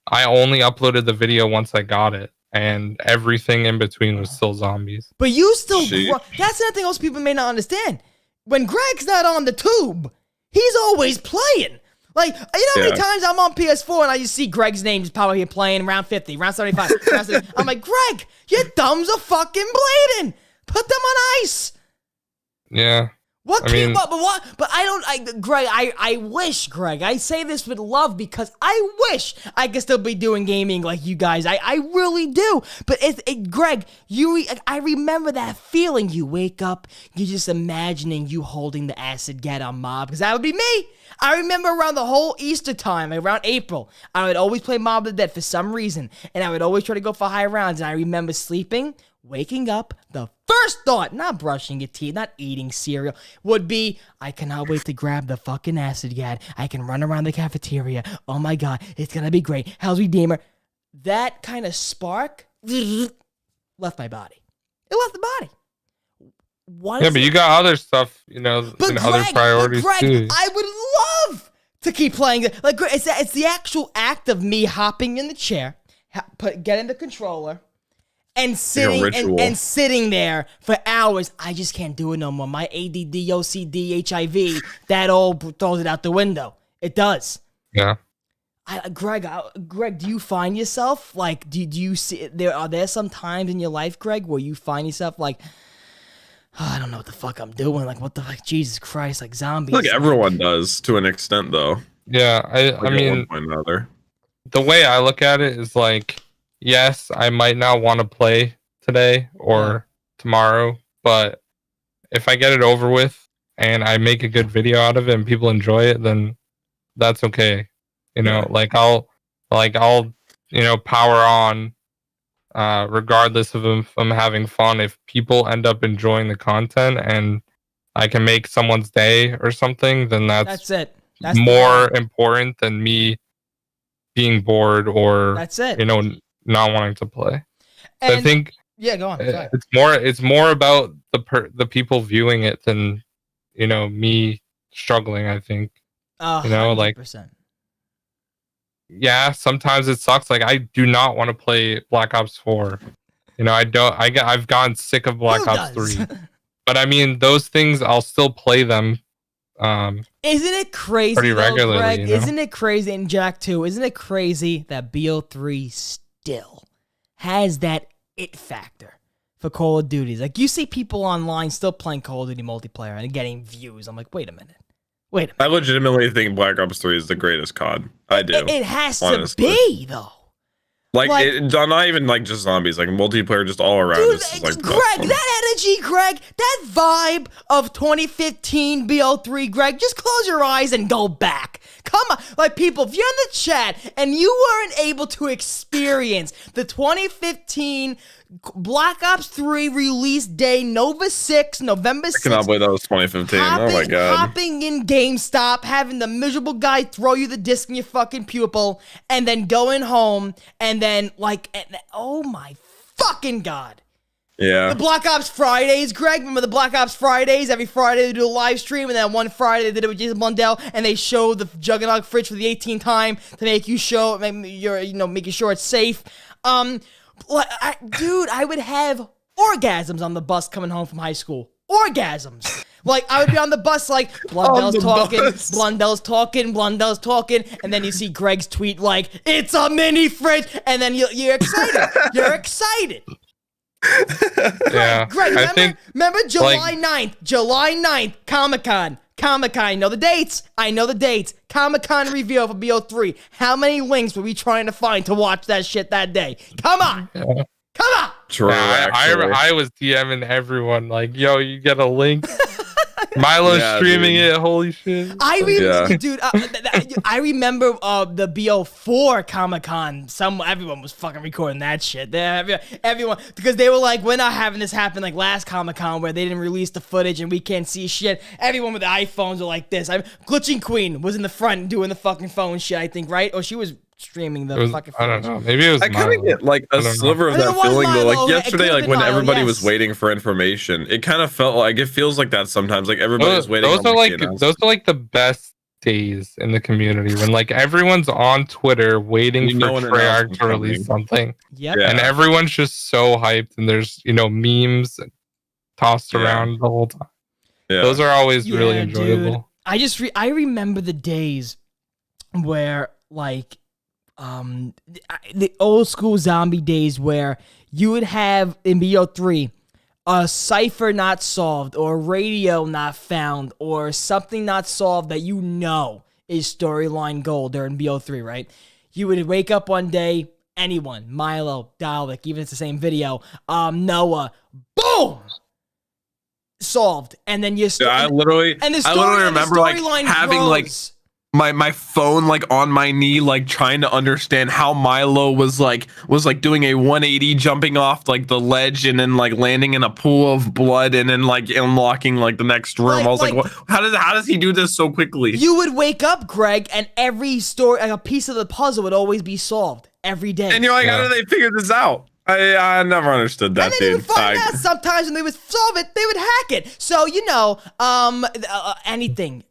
I only uploaded the video once I got it, and everything in between was still zombies. But you still that's another thing most people may not understand. When Greg's not on the tube, he's always playing. Like, you know how many times I'm on PS4 and I just see Greg's name just probably playing round 50, round 75, round 70. I'm like, Greg, your thumbs are fucking bleeding. Put them on ice. Yeah. What came up? But Greg, I wish, Greg, I say this with love because I wish I could still be doing gaming like you guys. I really do. But Greg, I remember that feeling. You wake up, you're just imagining you holding the acid gat on Mob, because that would be me. I remember around the whole Easter time, around April, I would always play Mob of the Dead for some reason, and I would always try to go for high rounds, and I remember sleeping, waking up, the first thought, not brushing your teeth, not eating cereal, would be, I cannot wait to grab the fucking acid gat. I can run around the cafeteria. Oh my God, it's gonna be great. Hell's Redeemer. That kind of spark left my body. It left the body. But you got other stuff, and other priorities too. I would love to keep playing it. Like, it's the actual act of me hopping in the chair, getting the controller, and sitting there for hours. I just can't do it no more. My ADD, OCD, HIV, that all throws it out the window. It does. Yeah. Greg, do you find yourself like? Do you see are there some times in your life, Greg, where you find yourself like, oh, I don't know what the fuck I'm doing. Like, what the fuck? Jesus Christ, like zombies. Like everyone does to an extent, though. Yeah, I mean, the way I look at it is like, yes, I might not want to play today or tomorrow, but if I get it over with and I make a good video out of it and people enjoy it, then that's okay. I'll power on. Regardless of if I'm having fun, if people end up enjoying the content and I can make someone's day or something, then that's it. That's more important than me being bored or not wanting to play. And I think go on. It's more about the people viewing it than me struggling. I think 100%. Yeah, sometimes it sucks. Like, I do not want to play Black Ops 4. I've gotten sick of Black Ops 3. But I mean, those things, I'll still play them. Isn't it crazy, pretty regularly, Greg? Isn't it crazy, and Jack too? Isn't it crazy that BO3 still has that it factor for Call of Duty? Like, you see people online still playing Call of Duty multiplayer and getting views. I'm like, wait a minute. I legitimately think Black Ops 3 is the greatest COD. I do. It has honestly to be, though. Not even like just zombies, like multiplayer, just all around. Dude, Greg, that energy, Greg, that vibe of 2015 BO3, Greg, just close your eyes and go back. Come on, like, people, if you're in the chat and you weren't able to experience the 2015 Black Ops 3 release day, November 6th. I cannot believe that was 2015. Oh my God. Hopping in GameStop, having the miserable guy throw you the disc in your fucking pupil, and then going home, and then, oh my fucking God. Yeah. The Black Ops Fridays, Greg. Remember the Black Ops Fridays? Every Friday they do a live stream, and then one Friday they did it with Jason Blundell, and they show the Juggernaut fridge for the 18th time to make you making sure it's safe. Dude, I would have orgasms on the bus coming home from high school. Orgasms. Like, I would be on the bus, like, Blundell's talking, and then you see Greg's tweet, like, it's a mini fridge, and then you're excited. You're excited. Yeah. Greg, remember July 9th, Comic-Con, I know the dates. Comic-Con reveal for BO3. How many links were we trying to find to watch that shit that day? Come on. Come on. True, I was DMing everyone like, yo, you get a link. Milo's streaming it. Holy shit! Dude, I remember the BO4 Comic-Con. Everyone was fucking recording that shit. Everyone, because they were like, we're not having this happen like last Comic-Con where they didn't release the footage and we can't see shit. Everyone with the iPhones were like this. Glitching Queen was in the front doing the fucking phone shit, I think, right? Or she was streaming the fucking footage. I don't know. Maybe it was. I kind of get like a sliver of that feeling though. Like yesterday, like when everybody was waiting for information, it kind of felt like it feels like that sometimes. Like everybody's waiting. Those are like the best days in the community when like everyone's on Twitter waiting for Treyarch to release something. Yep. And everyone's just so hyped, and there's memes tossed around the whole time. Yeah. Those are always really enjoyable. Dude. I remember the days where like. The old school zombie days where you would have in BO3 a cipher not solved, or a radio not found, or something not solved that you know is storyline gold during BO3, right? You would wake up one day, anyone, Milo, Dalek, even if it's the same video, Noah, boom! Solved. And then you I literally remember like having like my phone like on my knee, like trying to understand how Milo was doing a 180 jumping off like the ledge and then like landing in a pool of blood and then like unlocking like the next room. I was like, what, how does he do this so quickly? You would wake up, Greg, and every story, like a piece of the puzzle would always be solved every day. And you're like, how do they figure this out? I never understood that, and then dude. You would find out sometimes when they would solve it, they would hack it. So, you know, anything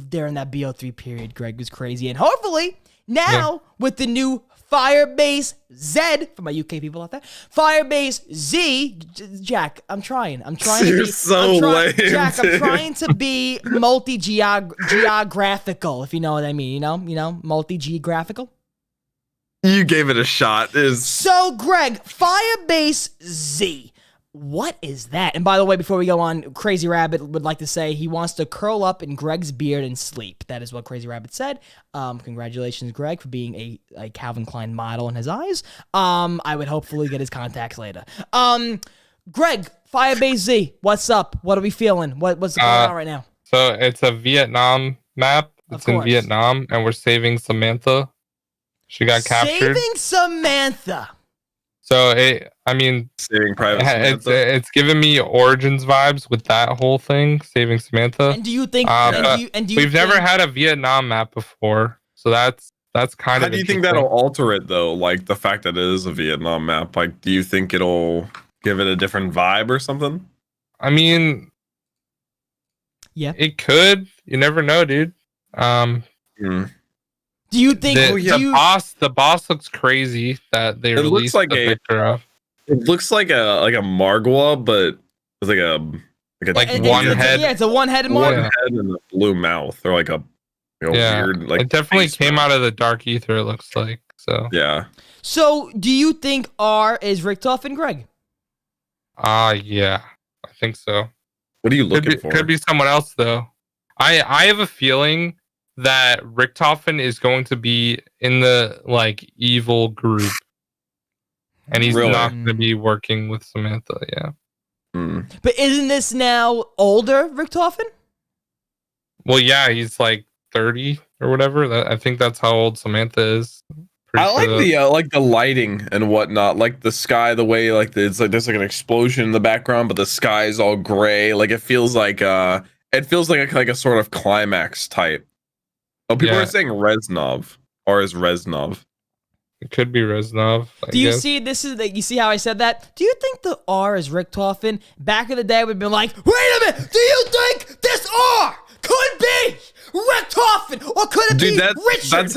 during that BO3 period, Greg, was crazy. And hopefully now with the new Firebase Z, for my UK people out there, Firebase Z, Jack, I'm trying You're to be so lame, Jack, dude. I'm trying to be multi-geographical, if you know what I mean, you know, multi-geographical. You gave it a shot. So, Greg, Firebase Z. What is that? And by the way, before we go on, Crazy Rabbit would like to say he wants to curl up in Greg's beard and sleep. That is what Crazy Rabbit said. Congratulations, Greg, for being a Calvin Klein model in his eyes. I would hopefully get his contacts later. Greg, Firebase Z, what's up? What are we feeling? What's going on right now? So it's a Vietnam map. It's in Vietnam, and we're saving Samantha. She got captured. Saving Samantha. So saving Private Samantha. It's giving me Origins vibes with that whole thing, saving Samantha. And do you think? We've never had a Vietnam map before, so that's kind of. How do you think that'll alter it though? Like the fact that it is a Vietnam map. Like, do you think it'll give it a different vibe or something? I mean, yeah, it could. You never know, dude. Do you think the boss looks crazy that they released the picture of? It looks like a Margwa, but it's like one head. Yeah, it's a one-headed Margwa. One head and a blue mouth, or like a weird like. It definitely came out of the dark ether. It looks like so. Yeah. So, do you think R is Richtofen and Greg? Yeah, I think so. What are you looking for? Could be someone else though. I have a feeling that Richtofen is going to be in the like evil group, and he's not going to be working with Samantha. Yeah. But isn't this now older Richtofen? Well, yeah, he's like 30 or whatever. I think that's how old Samantha is. I like the lighting and whatnot, like the sky, the way like it's like there's like an explosion in the background, but the sky is all gray. Like it feels like a sort of climax type. Oh, people are saying Reznov, or is Reznov? It could be Reznov. Do you see this is you see how I said that? Do you think the R is Richtofen? Back in the day, we'd be like, wait a minute, do you think this R could be Richtofen, or could it be Richard?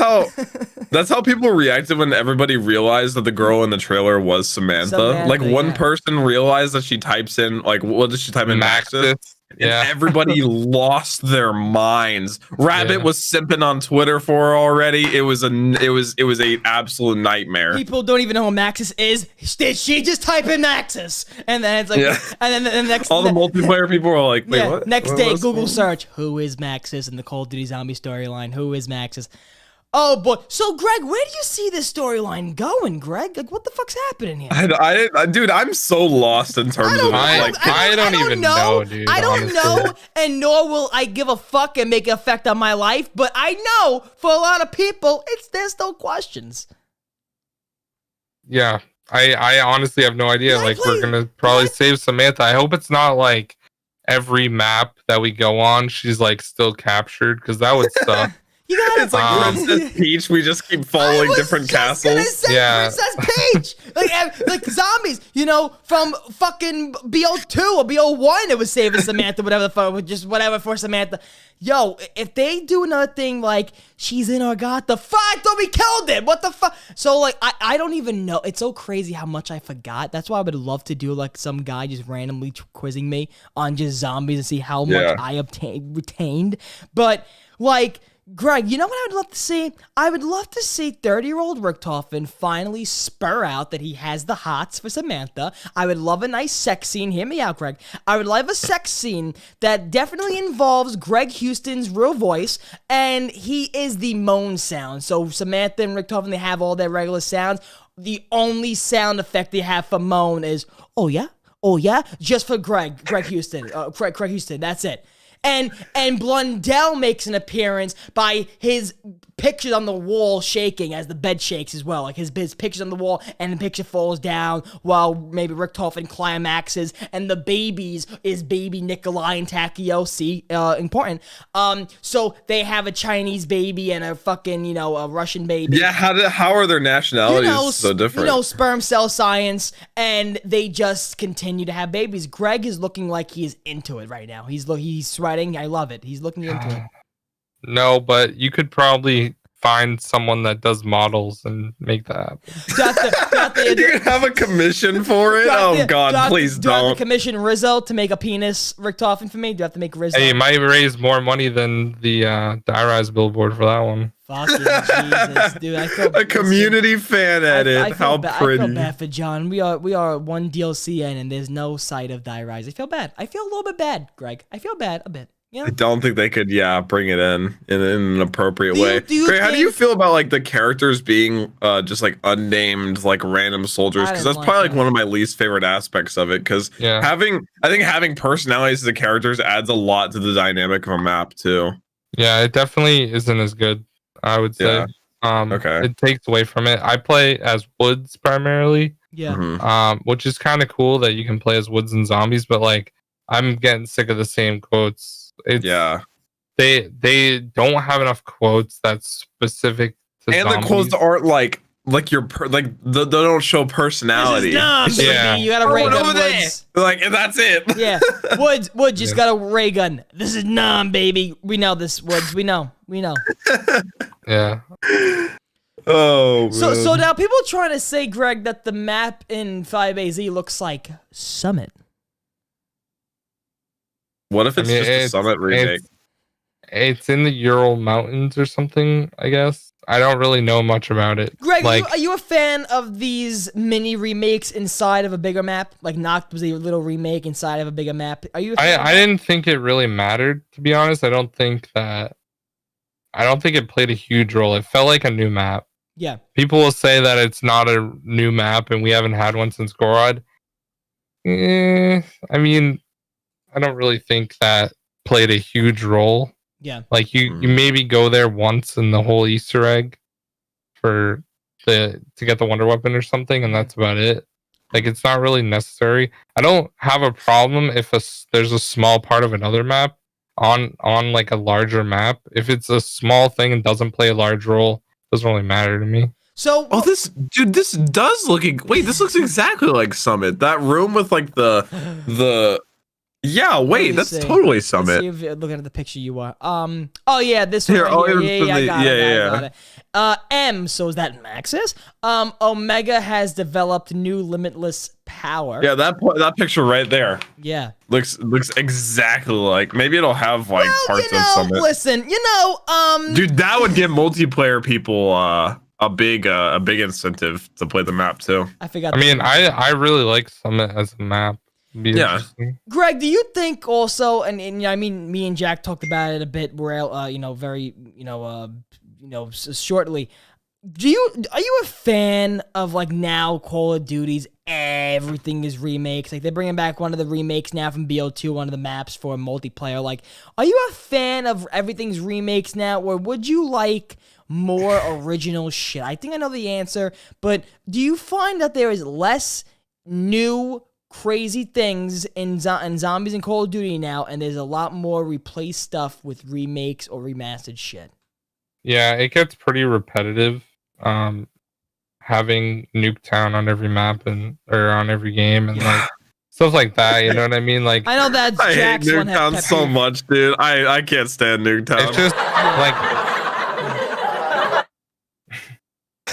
That's how people reacted when everybody realized that the girl in the trailer was Samantha. Like one person realized that she types in like, what does she type in? Maxis. And everybody lost their minds. Rabbit was simping on Twitter for her already. It was a absolute nightmare. People don't even know who Maxis is. Did she just type in Maxis? And then it's like, and then the next all the multiplayer people are like, wait, what? Next day, Google search, who is Maxis in the Call of Duty Zombie storyline? Who is Maxis? Oh boy! So Greg, where do you see this storyline going, Greg? Like, what the fuck's happening here? Dude, I'm so lost in terms of like. I don't even know, dude. I don't know, and nor will I give a fuck and make an effect on my life. But I know for a lot of people, there's no questions. Yeah, I honestly have no idea. Like, we're gonna probably save Samantha. I hope it's not like every map that we go on, she's like still captured, because that would suck. It's like Princess Peach. We just keep following different castles. Princess Peach, like zombies. You know, from fucking BO2 or BO1, it was saving Samantha, whatever the fuck, just whatever for Samantha. Yo, if they do another thing like she's in Argata, fuck, thought we killed it. What the fuck? So like, I don't even know. It's so crazy how much I forgot. That's why I would love to do like some guy just randomly quizzing me on just zombies and see how much I retained. But like, Greg, you know what I would love to see? I would love to see 30-year-old Richtofen finally spur out that he has the hots for Samantha. I would love a nice sex scene. Hear me out, Greg. I would love a sex scene that definitely involves Greg Houston's real voice, and he is the moan sound. So Samantha and Richtofen, they have all their regular sounds. The only sound effect they have for moan is, oh yeah, just for Greg Houston, Craig Houston, that's it. And Blundell makes an appearance by his pictures on the wall shaking as the bed shakes as well. Like his pictures on the wall and the picture falls down while maybe Richtofen climaxes and the babies is baby Nikolai and Takio. See, important. So they have a Chinese baby and a fucking, a Russian baby. Yeah, how are their nationalities so different? Sperm cell science, and they just continue to have babies. Greg is looking like he is into it right now. He's sweating. I love it. He's looking into it. No, but you could probably find someone that does models and make that happen. You could have a commission for it? Please don't. Do I have to commission Rizzo to make a penis Richtofen for me? Do I have to make Rizzo? Hey, you might raise more money than the IIWII billboard for that one. Fucking Jesus, dude. I feel a community fan edit. How pretty. I feel bad for John. We are one DLC in, and there's no sight of Die Rise. I feel bad. I feel a little bit bad, Greg. I feel bad a bit. Yeah. I don't think they could, bring it in an appropriate way. Greg, how do you feel about like the characters being just like unnamed, like random soldiers? Because that's probably like one of my least favorite aspects of it. Because I think having personalities as the characters adds a lot to the dynamic of a map too. Yeah, it definitely isn't as good, I would say. Okay. It takes away from it. I play as Woods primarily. Yeah. Mm-hmm. Which is kind of cool that you can play as Woods and zombies, but like I'm getting sick of the same quotes. They don't have enough quotes that's specific to and zombies. The quotes aren't like your they don't show personality. This is numb, baby. You got a ray gun, Woods. Like, and that's it. Yeah, Woods just got a ray gun. This is numb, baby. We know this, Woods. We know. Yeah. Oh. So now people are trying to say, Greg, that the map in 5AZ looks like Summit. What if it's just a Summit remake? It's in the Ural Mountains or something, I guess. I don't really know much about it. Greg, are you a fan of these mini remakes inside of a bigger map? Like Noct was a little remake inside of a bigger map. Are you? I didn't think it really mattered, to be honest. I don't think it played a huge role. It felt like a new map. Yeah. People will say that it's not a new map and we haven't had one since Gorod. I mean, I don't really think that played a huge role. Yeah. Like you maybe go there once in the whole Easter egg to get the wonder weapon or something, and that's about it. Like it's not really necessary. I don't have a problem if there's a small part of another map on like a larger map. If it's a small thing and doesn't play a large role, it doesn't really matter to me. So this does look this looks exactly like Summit. That room with like the yeah, wait, that's totally Summit. See if you're looking at the picture you are. Oh yeah, this one. Here, I got it. M, so is that Maxis? Omega has developed new limitless power. Yeah, that picture right there. Yeah. Looks exactly like, maybe it'll have like parts of Summit. Listen, dude, that would give multiplayer people a big incentive to play the map too. I forgot. I really like Summit as a map. Yeah. Greg, do you think also, and I mean, me and Jack talked about it a bit, very, shortly. Are you a fan of like now Call of Duty's everything is remakes? Like they're bringing back one of the remakes now from BO2, one of the maps for multiplayer. Like, are you a fan of everything's remakes now, or would you like more original shit? I think I know the answer, but do you find that there is less new crazy things in zombies and Call of Duty now, and there's a lot more replaced stuff with remakes or remastered shit? Yeah, it gets pretty repetitive. Having Nuketown on every map or on every game and like stuff like that. You know what I mean? Like I know that I hate Nuketown so much, dude. I can't stand Nuketown. It's just like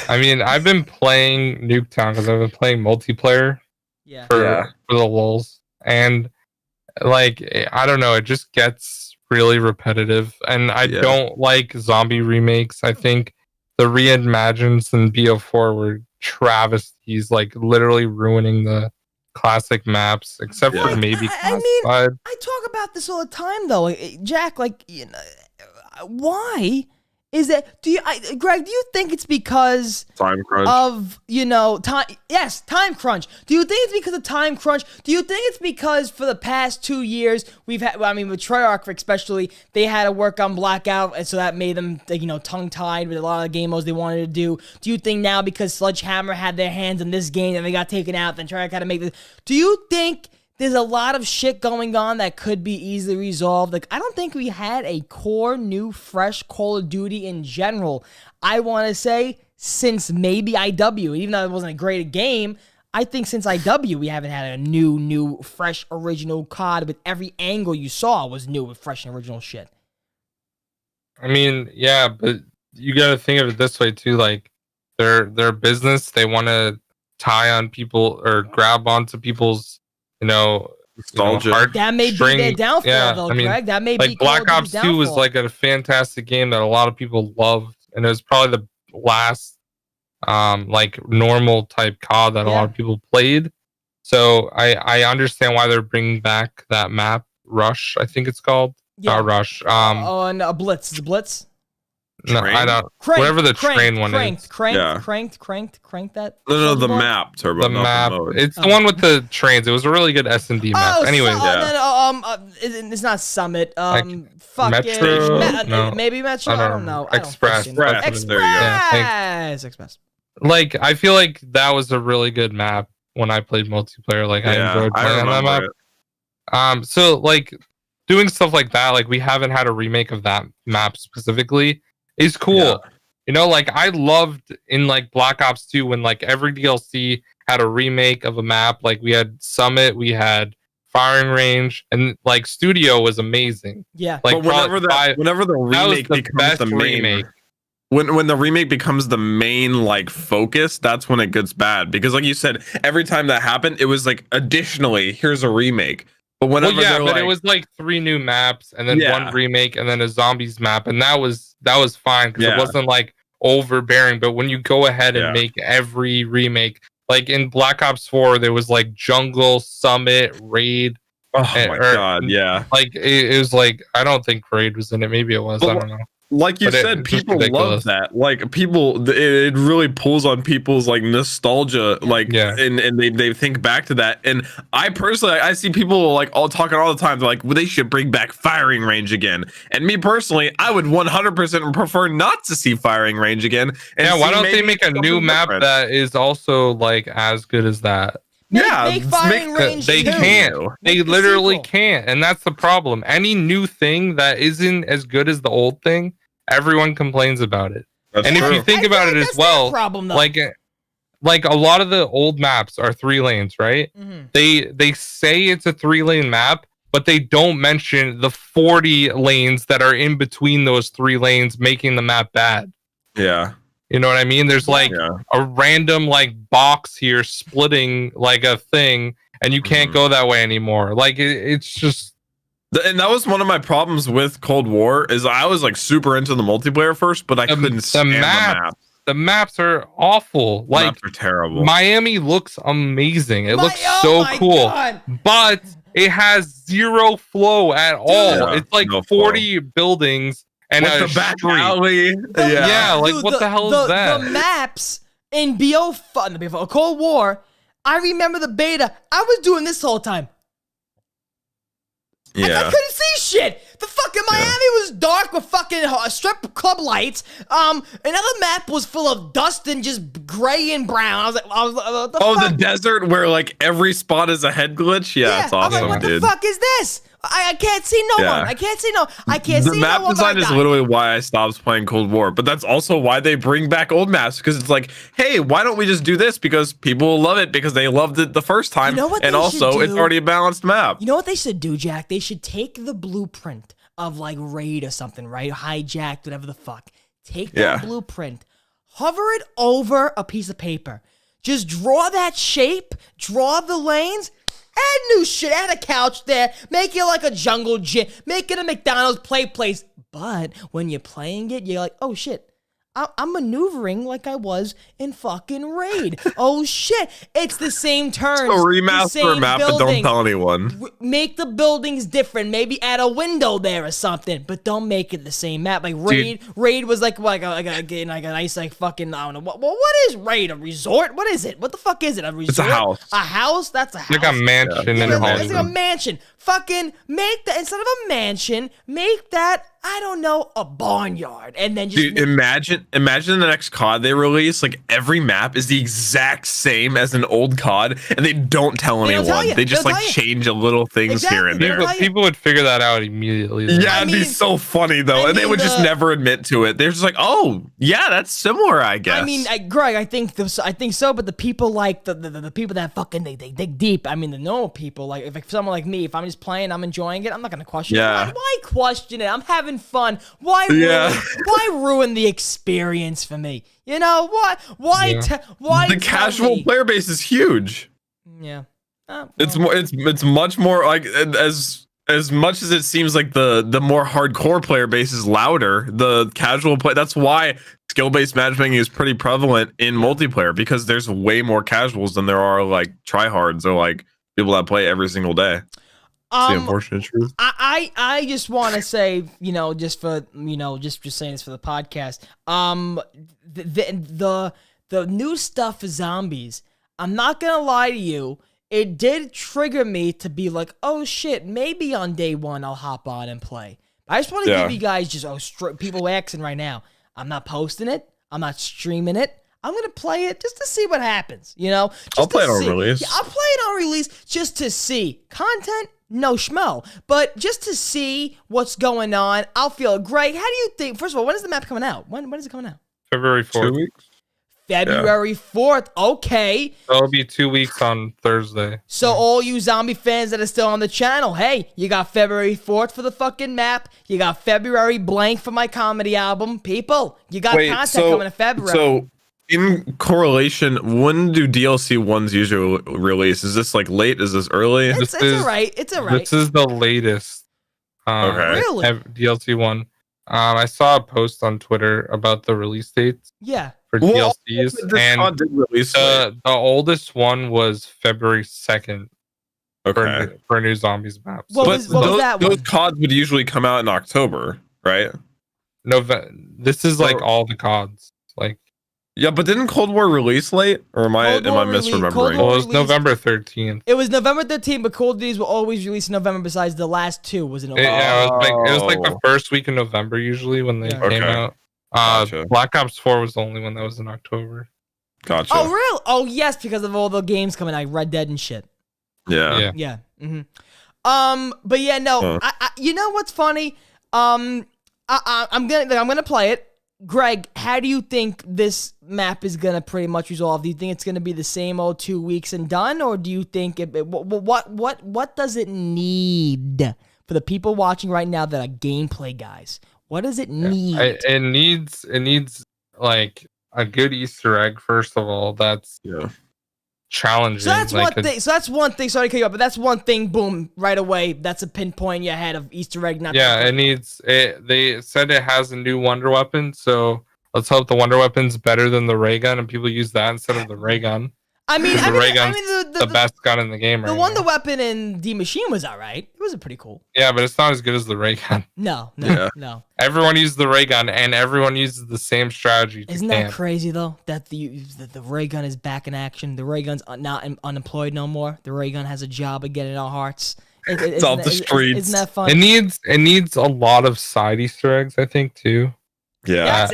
I mean, I've been playing Nuketown because I've been playing multiplayer. For the lulz, and like I don't know, it just gets really repetitive, and I don't like zombie remakes. I think the reimagineds in BO4 were travesties, like literally ruining the classic maps, except for maybe Classified. I talk about this all the time, though, Jack. Like, why is that? Greg? Do you think it's because time crunch of time? Yes, time crunch. Do you think it's because of time crunch? Do you think it's because for the past 2 years we've had? I mean, with Treyarch especially, they had to work on Blackout, and so that made them tongue tied with a lot of the game modes they wanted to do. Do you think now because Sledgehammer had their hands in this game and they got taken out, then Treyarch had to make this? Do you think there's a lot of shit going on that could be easily resolved? Like, I don't think we had a core, new, fresh Call of Duty in general. I want to say since maybe IW, even though it wasn't a great game, I think since IW we haven't had a new, fresh, original COD with every angle you saw was new with fresh and original shit. I mean, yeah, but you got to think of it this way too. Like, their business, they want to tie on people or grab onto people's nostalgia. That may be their downfall, though, Greg. That may be Black Ops 2 was like a fantastic game that a lot of people loved, and it was probably the last normal type COD that a lot of people played. So I understand why they're bringing back that map, Rush, I think it's called. Not Rush. And Blitz. Is it Blitz? No, I don't. Whatever the train one is. Cranked that. No, the map, Turbo. The map. It's the one with the trains. It was a really good S&D map. Anyways, it's not Summit. Metro. Maybe Metro. I don't know. Express. Express. Like, I feel like that was a really good map when I played multiplayer. Like, I enjoyed playing on that map. So like doing stuff like that, like we haven't had a remake of that map specifically. Is cool. Like I loved in like Black Ops 2 when like every DLC had a remake of a map. Like we had Summit, we had Firing Range, and like Studio was amazing. Yeah. Like whenever the remake becomes the main remake. When the remake becomes the main like focus, that's when it gets bad. Because like you said, every time that happened, it was like additionally, here's a remake. But whenever it was like 3 new maps and then 1 remake and then a zombies map, and that was fine because it wasn't like overbearing. But when you go ahead and make every remake, like in Black Ops 4, there was like Jungle, Summit, Raid. Oh my god, yeah. Like it was like I don't think Raid was in it. Maybe it was. I don't know. Like you said, people love that. Like people, it really pulls on people's like nostalgia. Like, and they think back to that. And I personally, I see people like all talking all the time. They're like, well, they should bring back Firing Range again. And me personally, I would 100% prefer not to see Firing Range again. And why don't they make a new map that is also like as good as that? Make Firing Range. They can't. They literally can't, and that's the problem. Any new thing that isn't as good as the old thing, everyone complains about it. If you think about it as well, like a lot of the old maps are 3 lanes, right? Mm-hmm. They say it's a 3-lane map, but they don't mention the 40 lanes that are in between those 3 lanes, making the map bad. Yeah. You know what I mean? There's like a random like box here splitting like a thing, and you can't go that way anymore. Like it's just. And that was one of my problems with Cold War is I was like super into the multiplayer first, but I couldn't stand the maps. The maps are awful. Like maps are terrible. Miami looks amazing. It looks so cool, but it has zero flow at all. Yeah, it's like 40 buildings. And the back alley. Like what the hell is that? The maps in Cold War, I remember the beta. I was doing this the whole time. Yeah. I couldn't see shit. The fucking Miami was dark with fucking strip club lights. Another map was full of dust and just gray and brown. I was like, what the fuck? The desert where like every spot is a head glitch. Yeah, it's awesome. I was like, what the fuck is this? I can't see no one. I can't see no one. The map design is literally why I stopped playing Cold War, but that's also why they bring back old maps, because it's like, hey, why don't we just do this? Because people will love it because they loved it the first time, and also it's already a balanced map. You know what they should do, Jack? They should take the blueprint of like Raid or something, right? Hijacked, whatever the fuck. Take that blueprint, hover it over a piece of paper. Just draw that shape, draw the lanes, Add new shit. Add a couch there. Make it like a jungle gym. Make it a McDonald's play place. But when you're playing it, you're like, oh shit. I'm maneuvering like I was in fucking Raid. Oh shit. It's the same turns. So remaster a map, but don't tell anyone. Make the buildings different. Maybe add a window there or something, but don't make it the same map. Like Raid was like a nice like fucking, I don't know. What is Raid? A resort? What is it? What the fuck is it? A resort? It's a house. A house? That's a house. Like a mansion in Hollywood. It's like a mansion. Fucking make that, instead of a mansion, make that, I don't know, a barnyard. And then just imagine the next COD they release, like every map is the exact same as an old COD, and they don't tell anyone. They just like change a little things here and there. People would figure that out immediately. Yeah, it'd be so funny though, and they would just never admit to it. They're just like, oh yeah, that's similar, I guess. I mean, Greg, I think so, but the people like the people that fucking they dig deep. I mean, the normal people, like if someone like me, if I'm just playing, I'm enjoying it, I'm not gonna question it. Why question it? I'm having fun. Why ruin the experience for me? You know what? Why? The casual player base is huge. Yeah, it's much more like as much as it seems like the more hardcore player base is louder. The casual play. That's why skill-based matchmaking is pretty prevalent in multiplayer, because there's way more casuals than there are like tryhards or like people that play every single day. The unfortunate truth. I just want to say, just for just saying this for the podcast. The new stuff for zombies. I'm not gonna lie to you. It did trigger me to be like, oh shit, maybe on day one I'll hop on and play. I just want to give you guys people asking right now. I'm not posting it. I'm not streaming it. I'm gonna play it just to see what happens. I'll play it on release. Yeah, I'll play it on release just to see content. No schmo, but just to see what's going on, I'll feel great. How do you think? First of all, when is the map coming out? When is it coming out? February 4th. 2 weeks. February 4th. Okay. It'll be 2 weeks on Thursday. So all you zombie fans that are still on the channel, hey, you got February 4th for the fucking map. You got February blank for my comedy album. People, you got content coming in February. So in correlation, when do DLC ones usually release? Is this like late? Is this early? It's all right. It's all right. This is the latest. Really? DLC one. I saw a post on Twitter about the release dates. Yeah. For DLCs, and the oldest one was February 2nd. Okay. For a new zombies map. So. What was that one? Those CODs would usually come out in October, right? This is like all the CODs. Like. Yeah, but didn't Cold War release late? Or am I misremembering? Well, it was November 13th. It was November 13th, but Cold Duties will always release in November besides the last two. Was in November. Yeah, it was like the first week in November usually when they came out. Gotcha. Black Ops 4 was the only one that was in October. Gotcha. Oh, real? Oh, yes, because of all the games coming out, like Red Dead and shit. Yeah. Mm-hmm. But yeah, no. I you know what's funny? I'm gonna play it. Greg, how do you think this map is gonna pretty much resolve? Do you think it's gonna be the same old 2 weeks and done, or do you think what does it need for the people watching right now that are gameplay guys? What does it need? It needs like a good Easter egg first of all. That's challenging. So that's one thing. Sorry to cut you off, but that's one thing. Boom, right away. That's a pinpoint in your head of Easter egg. It needs. They said it has a new wonder weapon, so let's hope the wonder weapon's better than the ray gun, and people use that instead of the ray gun. The ray gun's the best gun in the game. The wonder weapon in D Machine was alright. It was pretty cool. Yeah, but it's not as good as the ray gun. No. Everyone uses the ray gun, and everyone uses the same strategy. Isn't that crazy though? That the ray gun is back in action. The ray gun's not unemployed no more. The ray gun has a job again in our hearts. It's off the streets. Isn't that fun? It needs a lot of side Easter eggs, I think, too. Yeah.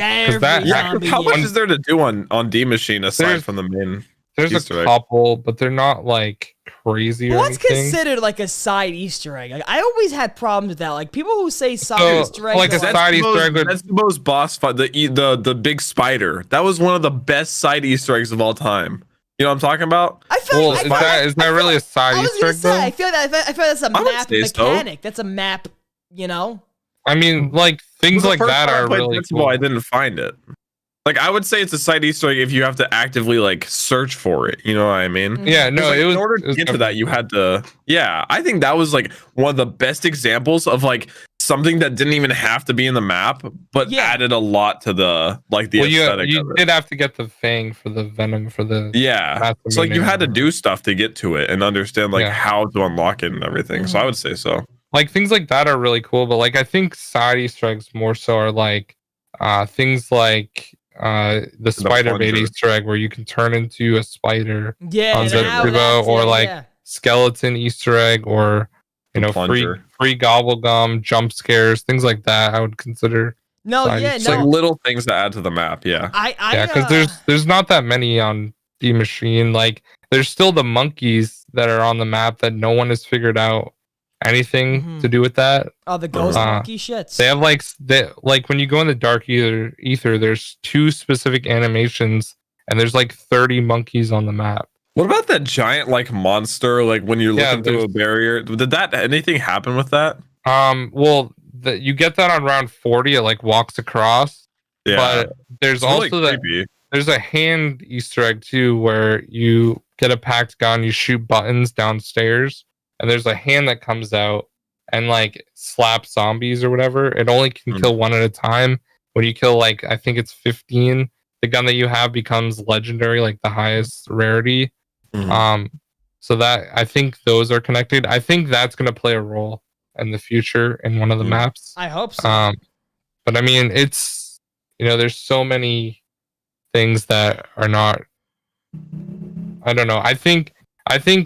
How much is there to do on D Machine aside from the main? There's Easter a couple, but they're not like crazy. What's considered like a side Easter egg? Like, I always had problems with that. Like people who say side Easter egg, like a side Easter egg. That's the most boss fight. The big spider. That was one of the best side Easter eggs of all time. You know what I'm talking about? I feel is that really a side Easter egg? I feel like that's a map mechanic. That's a map. You know. I mean, like things like that are really cool. I didn't find it. Like I would say it's a side Easter egg if you have to actively like search for it. You know what I mean? Yeah, no, Like, it was in order it to was get to that, you had to. Yeah, I think that was like one of the best examples of like something that didn't even have to be in the map, but added a lot to the like the aesthetic. You did have to get the fang for the venom for the So like you had to do stuff to get to it and understand like how to unlock it and everything. So I would say so. Like things like that are really cool, but like I think side Easter eggs more so are like things like the spider bait Easter egg where you can turn into a spider on Zetsubo, or like skeleton Easter egg, or you know, free gobble gum, jump scares, things like that. I would consider. It's like little things that add to the map. Because there's not that many on the machine. Like there's still the monkeys that are on the map that no one has figured out anything to do with that. Oh, the ghost monkey shits. They have like when you go in the dark ether, there's 2 specific animations, and there's like 30 monkeys on the map. What about that giant like monster? Like when you're looking through a barrier, did anything happen with that? Well, you get that on round 40. It like walks across. Yeah, but there's also there's a hand Easter egg too, where you get a packed gun, you shoot buttons downstairs, and there's a hand that comes out and like slaps zombies or whatever. It only can kill one at a time. When you kill like I think it's 15, the gun that you have becomes legendary, like the highest rarity. So that I think those are connected. I think that's gonna play a role in the future in one of the maps. I hope so. But I mean, it's there's so many things that are not. I don't know. I think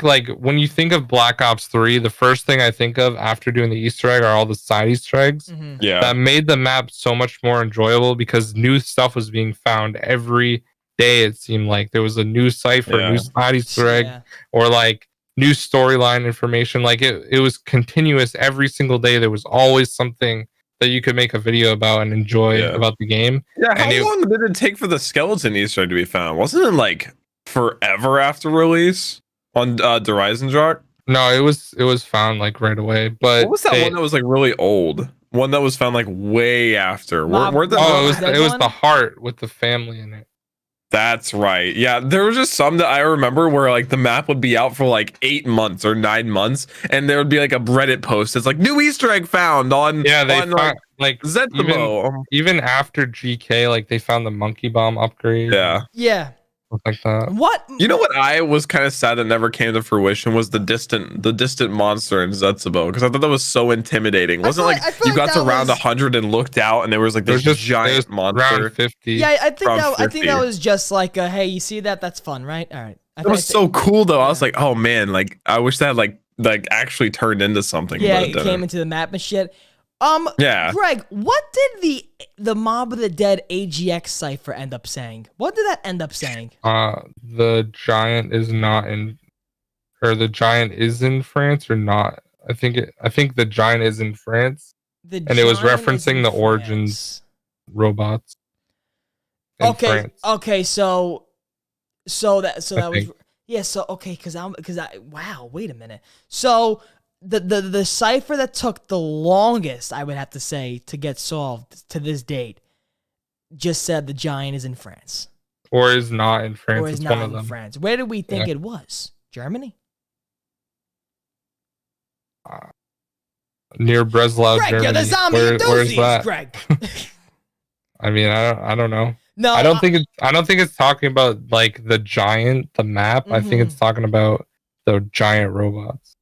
like when you think of Black Ops 3, the first thing I think of after doing the Easter egg are all the side Easter eggs. That made the map so much more enjoyable because new stuff was being found every day. It seemed like there was a new cipher, new side Easter egg, or like new storyline information. Like it was continuous every single day. There was always something that you could make a video about and enjoy about the game. Yeah, how long did it take for the skeleton Easter egg to be found? Wasn't it like forever after release on Horizon Jock? No, it was found like right away. But what was that one that was like really old? One that was found like way after. It was the heart with the family in it. That's right. Yeah, there was just some that I remember where like the map would be out for like 8 months or 9 months, and there would be like a Reddit post. It's like new Easter egg found on they found, like Zetsubo. Even after GK, like they found the monkey bomb upgrade. Yeah. Like that. What what I was kind of sad that never came to fruition was the distant monster in Zetsubo, because I thought that was so intimidating. Wasn't like you got to round 100 and looked out and there was like this giant monster. Round 50. Yeah, I think that was just like a, hey, you see that? That's fun, right? All right. It was so cool though. I was like, oh man, like I wish that like actually turned into something. Yeah, it came into the map and shit. Greg, what did the Mob of the Dead AGX cipher end up saying? What did that end up saying? The giant is not in, or the giant is in France or not. I think the giant is in France, and it was referencing the Origins robots. Okay, so that was wow, wait a minute. So the cipher that took the longest, I would have to say, to get solved to this date just said the giant is in France. Or is not in France. Or is not in France. Where did we think it was? Germany? Near Breslau, Greg, Germany. You're the zombie Where's that? Greg. I mean, I don't know. No, I don't think it's talking about like the giant, the map. I think it's talking about the giant robots.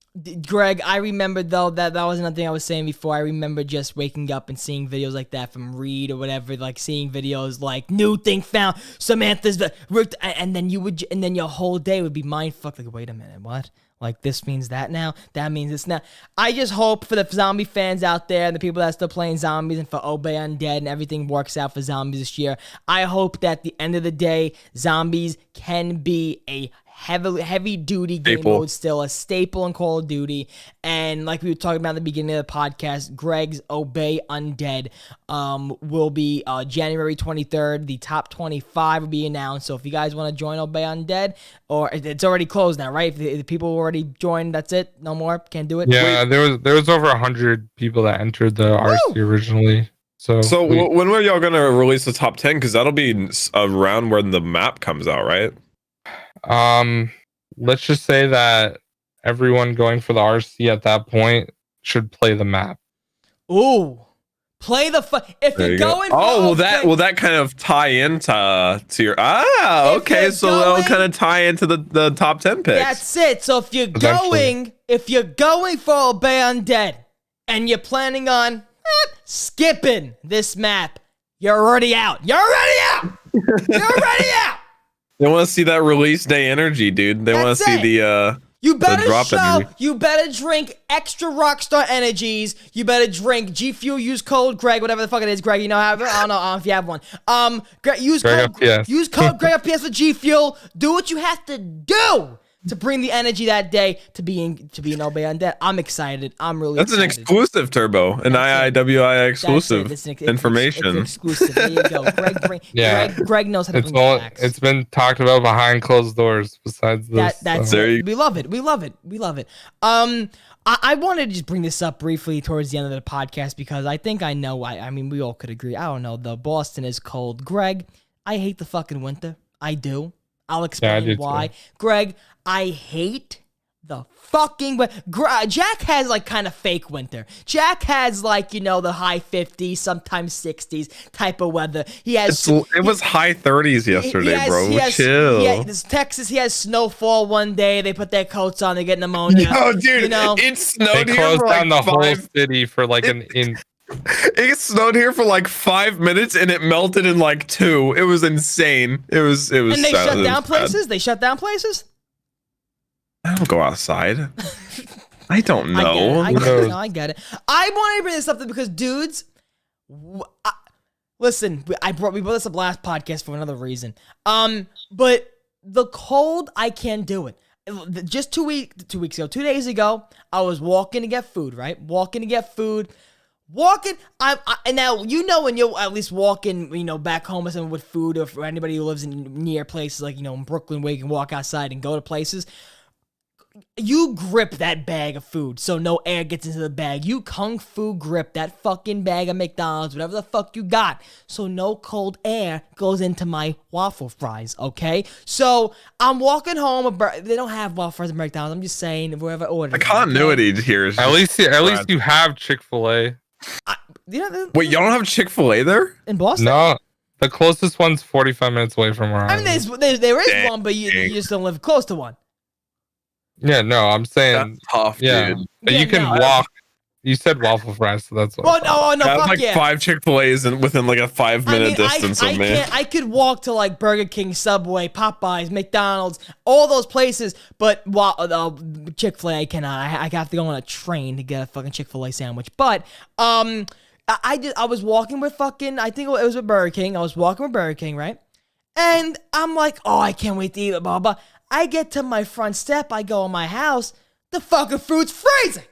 Greg, I remember though that was another thing I was saying before. I remember just waking up and seeing videos like that from Reed or whatever, like seeing videos like new thing found, Samantha's and then your whole day would be mind fucked. Like, wait a minute, what? Like this means that now? That means it's now. I just hope for the zombie fans out there and the people that are still playing zombies and for Obey Undead and everything works out for zombies this year. I hope that at the end of the day, zombies can be a heavy duty game mode, still a staple in Call of Duty. And like we were talking about at the beginning of the podcast, Greg's Obey Undead will be January 23rd. The top 25 will be announced. So if you guys want to join Obey Undead, or it's already closed now, right? If the people already joined, that's it. No more. Can't do it. Yeah, there was over 100 people that entered the RC originally. So when are y'all gonna release the top 10? Because that'll be around when the map comes out, right? Let's just say that everyone going for the RC at that point should play the map. Ooh, play the if you're going. Will that kind of tie into your okay? So that'll kind of tie into the top 10 picks. That's it. So if you're going for Obey Undead and you're planning on skipping this map, you're already out. You're already out. They want to see that release day energy, dude. They want to see the You better energy. You better drink extra Rockstar Energies. You better drink G Fuel. Use code Greg, whatever the fuck it is. Greg, you know how? I don't know if you have one. Use code GregFPS for G Fuel. Do what you have to do to bring the energy that day to be an Obey Undead. I'm excited. I'm really. That's excited. An exclusive Turbo, an IIWII exclusive information. It's exclusive. There you go. Greg knows how to bring facts. It's been talked about behind closed doors. Besides this, we love it. We love it. I wanted to just bring this up briefly towards the end of the podcast because I think I know. I mean, we all could agree. I don't know. The Boston is cold. Greg, I hate the fucking winter. I do. I'll explain why. Too. Greg, I hate the fucking Jack has like kind of fake winter. Jack has like, the high 50s, sometimes 60s type of weather. It was high 30s yesterday, bro. Chill. Texas, he has snowfall one day. They put their coats on, they get pneumonia. No, dude, it snowed. They closed down the whole city for like an inch. It snowed here for like 5 minutes and it melted in like 2. It was insane. It was. And they shut down places. They shut down places. I don't go outside. I don't know. I get it. I want to bring this up because dudes, listen. We brought this up last podcast for another reason. But the cold, I can't do it. Just 2 weeks ago, 2 days ago, I was walking to get food. Right, and now when you're at least walking, back home or something with food, or for anybody who lives in near places like in Brooklyn where you can walk outside and go to places, you grip that bag of food so no air gets into the bag. You kung fu grip that fucking bag of McDonald's, whatever the fuck you got, so no cold air goes into my waffle fries. Okay, so I'm walking home. They don't have waffle fries at McDonald's. I'm just saying wherever I order. The continuity here is at least you have Chick-fil-A. Wait, y'all don't have Chick-fil-A there in Boston? No, the closest one's 45 minutes away from where I mean, there is one, but you just don't live close to one. Yeah, no, I'm saying that's tough, dude. But you can walk. You said waffle fries, so that's what. No, fuck like 5 Chick-fil-A's within like a 5-minute distance of me. I could walk to like Burger King, Subway, Popeyes, McDonald's, all those places, but Chick-fil-A I cannot. I have to go on a train to get a fucking Chick-fil-A sandwich. But I was walking with I think it was with Burger King. I was walking with Burger King, right? And I'm like, oh, I can't wait to eat it, blah blah. I get to my front step. I go in my house. The fucking food's freezing.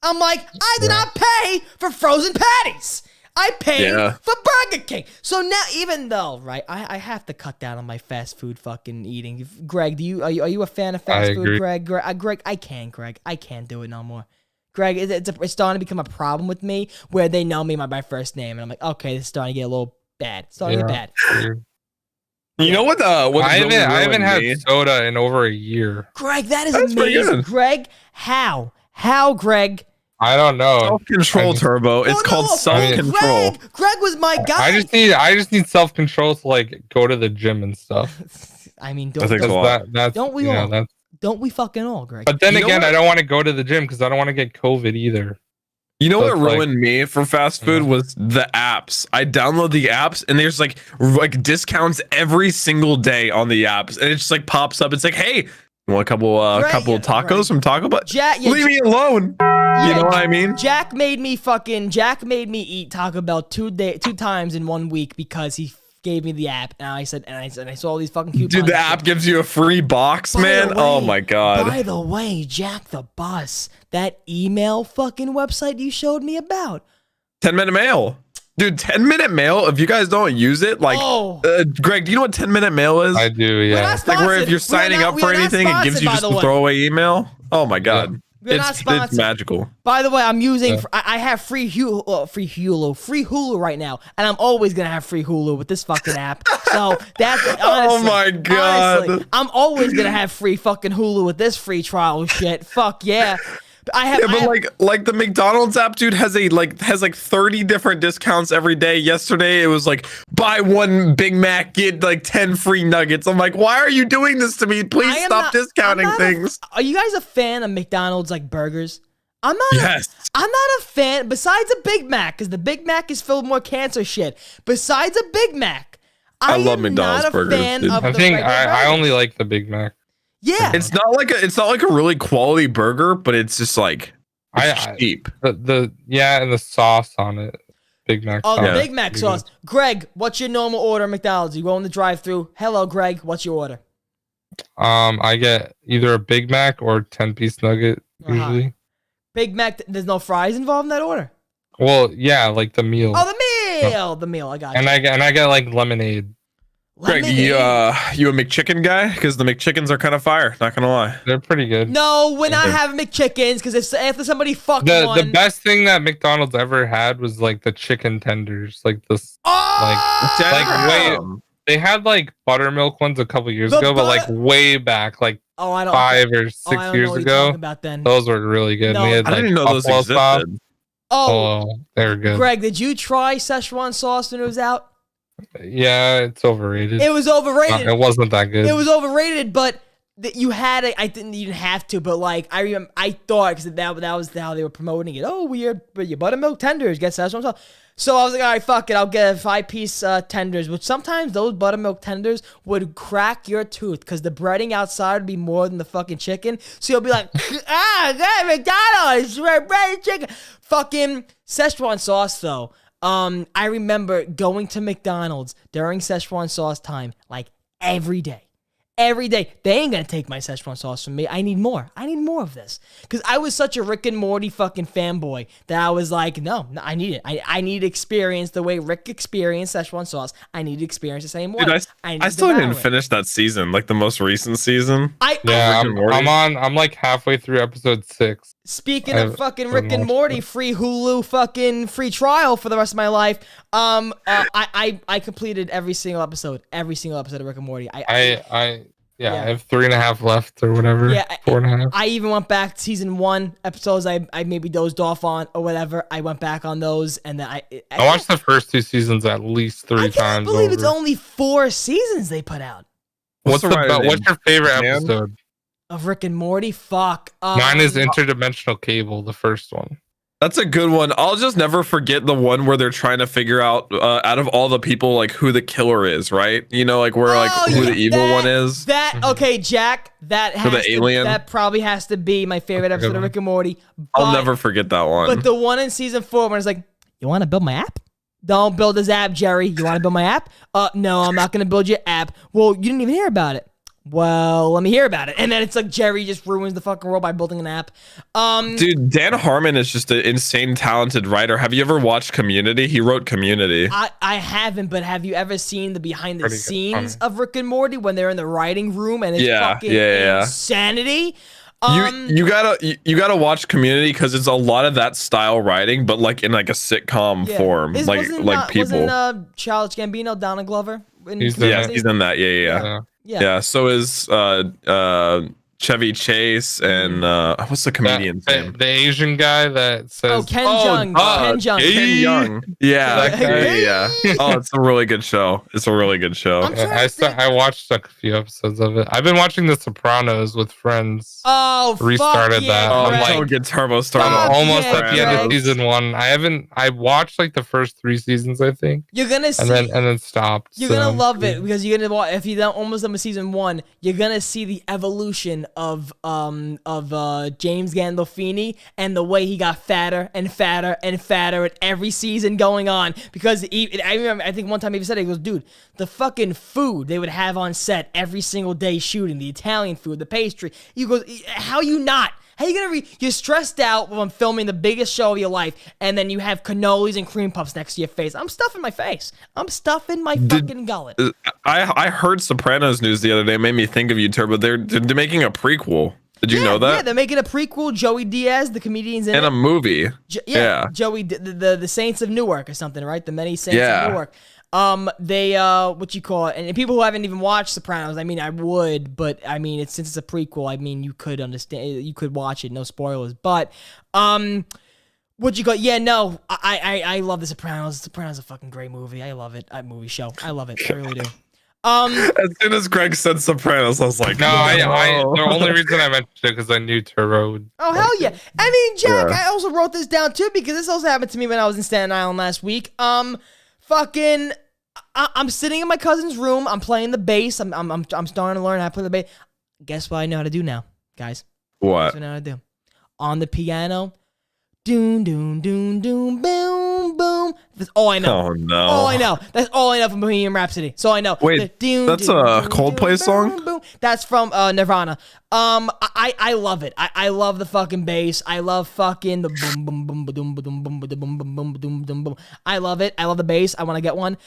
I'm like, I did not pay for frozen patties. I paid for Burger King. So now, even though, right, I have to cut down on my fast food fucking eating. Greg, are you a fan of fast food, agree. Greg? Greg, I can't do it no more. Greg, it's starting to become a problem with me where they know me by my first name, and I'm like, okay, this is starting to get a little bad. It's starting to get bad. You know what? I haven't had soda in over a year. Greg, that's amazing. Greg, how, Greg? I don't know. Self-control, Turbo. It's called self-control. Greg was my guy. I just need self-control to like go to the gym and stuff. I mean, don't we all? Don't we fucking all, Greg? But then again, I don't want to go to the gym because I don't want to get COVID either. You know what ruined me for fast food was the apps. I download the apps and there's like discounts every single day on the apps, and it just like pops up. It's like, hey, you want a couple tacos from Taco Bell? Leave me alone. You know what I mean? Jack made me eat Taco Bell two times in 1 week because he gave me the app, and I saw all these fucking coupons. Dude, the app gives you a free box, man. Oh my god. By the way, Jack the Boss, that email fucking website you showed me about. 10-minute mail. Dude, 10-minute mail, if you guys don't use it, like, Greg, do you know what 10-minute mail is? I do, yeah. Like where if you're signing up for anything, it gives you just a throwaway email. Oh my god. We're not It's sponsored. magical. By the way, I'm using. I have free Hulu right now, and I'm always gonna have free Hulu with this fucking app. So that's honestly, Oh my God. honestly, I'm always gonna have free fucking Hulu with this free trial shit. Fuck yeah. Like the McDonald's app, dude, has like 30 different discounts every day. Yesterday it was like buy one Big Mac, get like 10 free nuggets. I'm like, why are you doing this to me? Please stop discounting things. Are you guys a fan of McDonald's like burgers? I'm not. Yes. I'm not a fan. Besides a Big Mac, because the Big Mac is filled with more cancer shit. Besides a Big Mac, I love am McDonald's not a burgers, fan dude. of I the think regular I burger. only like the Big Mac. Yeah. It's not like a really quality burger, but it's just like cheap. And the sauce on it. Big Mac Oh, sauce. the Big Mac sauce. Greg, what's your normal order at McDonald's? You go in the drive-thru. Hello, Greg. What's your order? I get either a Big Mac or 10-piece nugget usually. Big Mac. There's no fries involved in that order. Well, yeah, like the meal. Oh, the meal. The meal. I got you. And I get like lemonade. Greg, you a McChicken guy? Because the McChickens are kind of fire. Not gonna lie. They're pretty good. No, we're not having McChickens because if after somebody fucked The one. best thing that McDonald's ever had was like the chicken tenders, like this. Oh! They had like buttermilk ones a couple years ago, but like way back, like I don't 5 or 6 I don't know years what you're ago. talking about then. Those were really good. No. We had, I didn't even know those buffalo sauce. existed. Oh, They were good. Greg, did you try Szechuan sauce when it was out? Yeah, it's overrated. It was overrated. It wasn't that good. It was overrated, but you had it. You didn't have to, but like I remember, I thought because that was how they were promoting it. Oh, weird, but your buttermilk tenders get Szechuan sauce. So I was like, all right, fuck it, I'll get a 5-piece tenders. But sometimes those buttermilk tenders would crack your tooth because the breading outside would be more than the fucking chicken. So you'll be like, McDonald's, breaded chicken. Fucking Szechuan sauce though. I remember going to McDonald's during Szechuan sauce time, like every day. Every day. They ain't gonna take my Szechuan sauce from me. I need more. I need more of this. Because I was such a Rick and Morty fucking fanboy that I was like, no, I need it. I need to experience the way Rick experienced Szechuan sauce. I need to experience the same way. Dude, I still didn't finish that season, like the most recent season. I'm like halfway through episode 6. Speaking of fucking Rick and Morty, free Hulu fucking free trial for the rest of my life. I completed every single episode of Rick and Morty. I have 3.5 left or whatever. Yeah, 4.5. I even went back to season 1 episodes I maybe dozed off on or whatever. I went back on those and then I watched the first 2 seasons at least 3 times. I can't believe it's only 4 seasons they put out. What's your favorite episode of Rick and Morty? Fuck. Mine is Interdimensional Cable, the first one. That's a good one. I'll just never forget the one where they're trying to figure out of all the people, like who the killer is, right? You know, like where who the evil one is. Okay, Jack. That probably has to be my favorite episode of Rick and Morty. I'll never forget that one. But the one in season 4 when it's like, you want to build my app? Don't build this app, Jerry. You want to build my app? No, I'm not going to build your app. Well, you didn't even hear about it. Well, let me hear about it. And then it's like Jerry just ruins the fucking world by building an app. Dude, Dan Harmon is just an insane talented writer. Have you ever watched Community? He wrote Community. I haven't, but have you ever seen the behind the scenes of Rick and Morty when they're in the writing room and it's fucking insanity? You gotta watch Community because it's a lot of that style writing, but like in like a sitcom form, like people. Wasn't Childish Gambino, Donald Glover? He's in that. Yeah. So is Chevy Chase and what's the comedian's name? The Asian guy that says Ken Jeong. Ken Jeong. Yeah. Oh, it's a really good show. I watched a few episodes of it. I've been watching The Sopranos with friends. Oh, restarted that. Oh, like get turbo started. I'm almost at the end of season 1. I watched like the first 3 seasons, I think. You're gonna see, and then stopped. You're gonna love it because you're gonna watch. If you don't almost done with season 1, you're gonna see the evolution of James Gandolfini and the way he got fatter and fatter and fatter at every season going on. Because I remember, I think one time he said it, he goes, dude, the fucking food they would have on set every single day shooting, the Italian food, the pastry. He goes, how you not? How you gonna you're stressed out when I'm filming the biggest show of your life, and then you have cannolis and cream puffs next to your face. I'm stuffing my face. I'm stuffing my fucking gullet. I heard Sopranos news the other day. It made me think of you, Turbo. They're making a prequel. Did you know that? Yeah, they're making a prequel. Joey Diaz, the comedian's in it. A movie. Joey, the Saints of Newark or something, right? The many Saints of Newark. They what you call it, and people who haven't even watched Sopranos, I mean, I would, but I mean, since it's a prequel, I mean, you could understand, you could watch it, no spoilers. But what you call? Yeah, no, I love the Sopranos. Sopranos is a fucking great movie. I love it. Movie show. I love it. I really do. As soon as Greg said Sopranos, I was like, no, the only reason I mentioned it because I knew Turbo would. Oh, hell yeah. I mean, Jack, I also wrote this down too because this also happened to me when I was in Staten Island last week. Fucking, I'm sitting in my cousin's room. I'm playing the bass. I'm starting to learn how to play the bass. Guess what I know how to do now, guys? What? Guess what I know how to do? On the piano. Doom, doom, doom, doom, boom, boom. That's all I know. Oh, no. All I know. That's all I know from Bohemian Rhapsody. So I know. Wait, that's a Coldplay song? Boom, boom. That's from Nirvana. I love it. I love the fucking bass. I love fucking the boom, boom, boom, boom, boom, boom, boom, boom, boom, boom, boom, boom. I love it. I love the bass. I want to get one.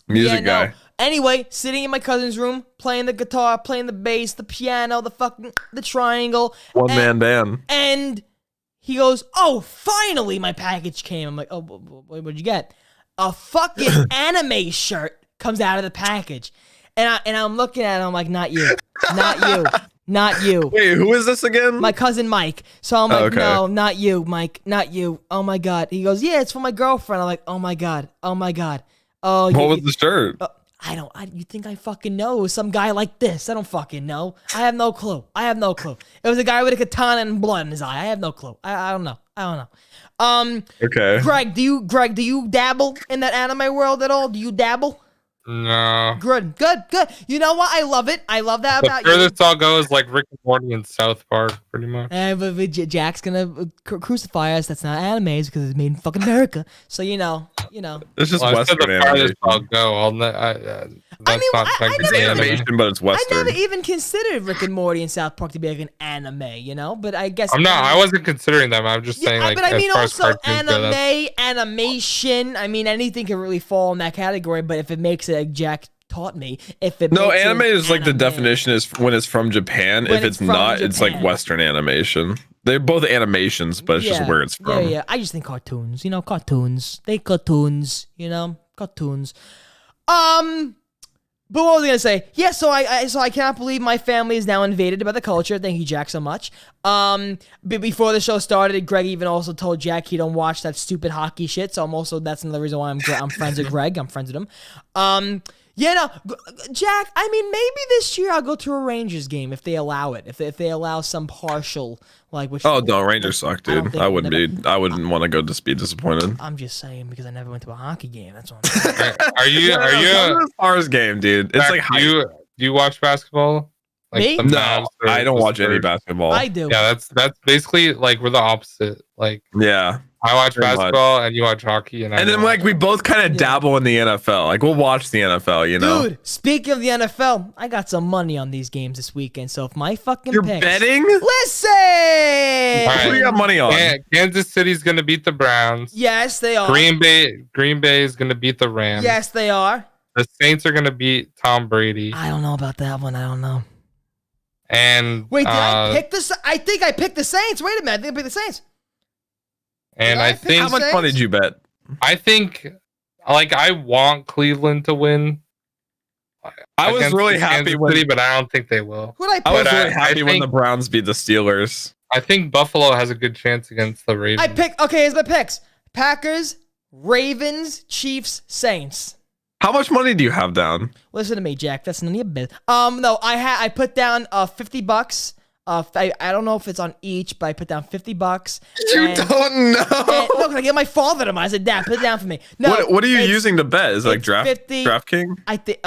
Music guy. Anyway, sitting in my cousin's room, playing the guitar, playing the bass, the piano, the triangle. One man band. And he goes, "Oh, finally my package came." I'm like, "Oh, what'd you get?" A fucking anime shirt comes out of the package. And I'm looking at it, I'm like, "Not you. Not you. Not you." Wait, who is this again? My cousin Mike. So I'm like, "No, not you, Mike. Not you. Oh my God." He goes, "Yeah, it's for my girlfriend." I'm like, "Oh my God. Oh my God." Oh, what was the shirt? You think I fucking know? It was some guy like this. I don't fucking know. I have no clue. It was a guy with a katana and blood in his eye. I have no clue. I don't know. Okay. Greg, do you dabble in that anime world at all? Do you dabble? No. Good. You know what? I love it. I love that about you. The furthest I'll go is like Rick and Morty and South Park, pretty much. But Jack's gonna crucify us. That's not animes because it's made in fucking America. So you know. It's just Western the farthest I'll go. It's animation, but it's Western. I never even considered Rick and Morty and South Park to be like an anime, you know. But I guess I wasn't considering them. I'm just saying, like, but I mean, also anime, animation. I mean, anything can really fall in that category. But if it makes it, like Jack taught me, anime is like the definition is when it's from Japan. If it's not, it's like Western animation. They're both animations, but it's just where it's from. Yeah. I just think cartoons. You know, cartoons. Cartoons. You know, cartoons. But what was I gonna say? Yeah, so I cannot believe my family is now invaded by the culture. Thank you, Jack, so much. Before the show started, Greg even also told Jack he don't watch that stupid hockey shit. So that's another reason why I'm friends with Greg. I'm friends with him. Yeah, no, Jack. I mean, maybe this year I'll go to a Rangers game if they allow it. If they allow some partial which. Oh no, Rangers suck, dude. I wouldn't want to go to be disappointed. I'm just saying because I never went to a hockey game. That's what I'm saying. Are you a Stars game, dude? It's like do you watch basketball? Like me? No, I don't watch any basketball. I do. Yeah, that's basically like we're the opposite. Like yeah. I watch basketball and you watch hockey, and then like we both kind of dabble in the NFL. Like we'll watch the NFL, you know. Dude, speaking of the NFL, I got some money on these games this weekend. So if my fucking You're picks, betting? listen, Right. Who do you got money on? Kansas City's gonna beat the Browns. Yes, they are. Green Bay is gonna beat the Rams. Yes, they are. The Saints are gonna beat Tom Brady. I don't know about that one. I don't know. And wait, did I pick the? I think I picked the Saints. Wait a minute, I think I picked the Saints. And I think how much money did you bet? I think, like, I want Cleveland to win. I was really happy Kansas City, but I don't think they will. I was really happy when the Browns beat the Steelers. I think Buffalo has a good chance against the Ravens. Here's my picks: Packers, Ravens, Chiefs, Saints. How much money do you have down? Listen to me, Jack. That's none of your business. No, I put down $50. I don't know if it's on each, but I put down $50. You don't know. No, I get my father to mine. I said, "Dad, put it down for me." No, what are you using to bet? Is it like DraftKings? I think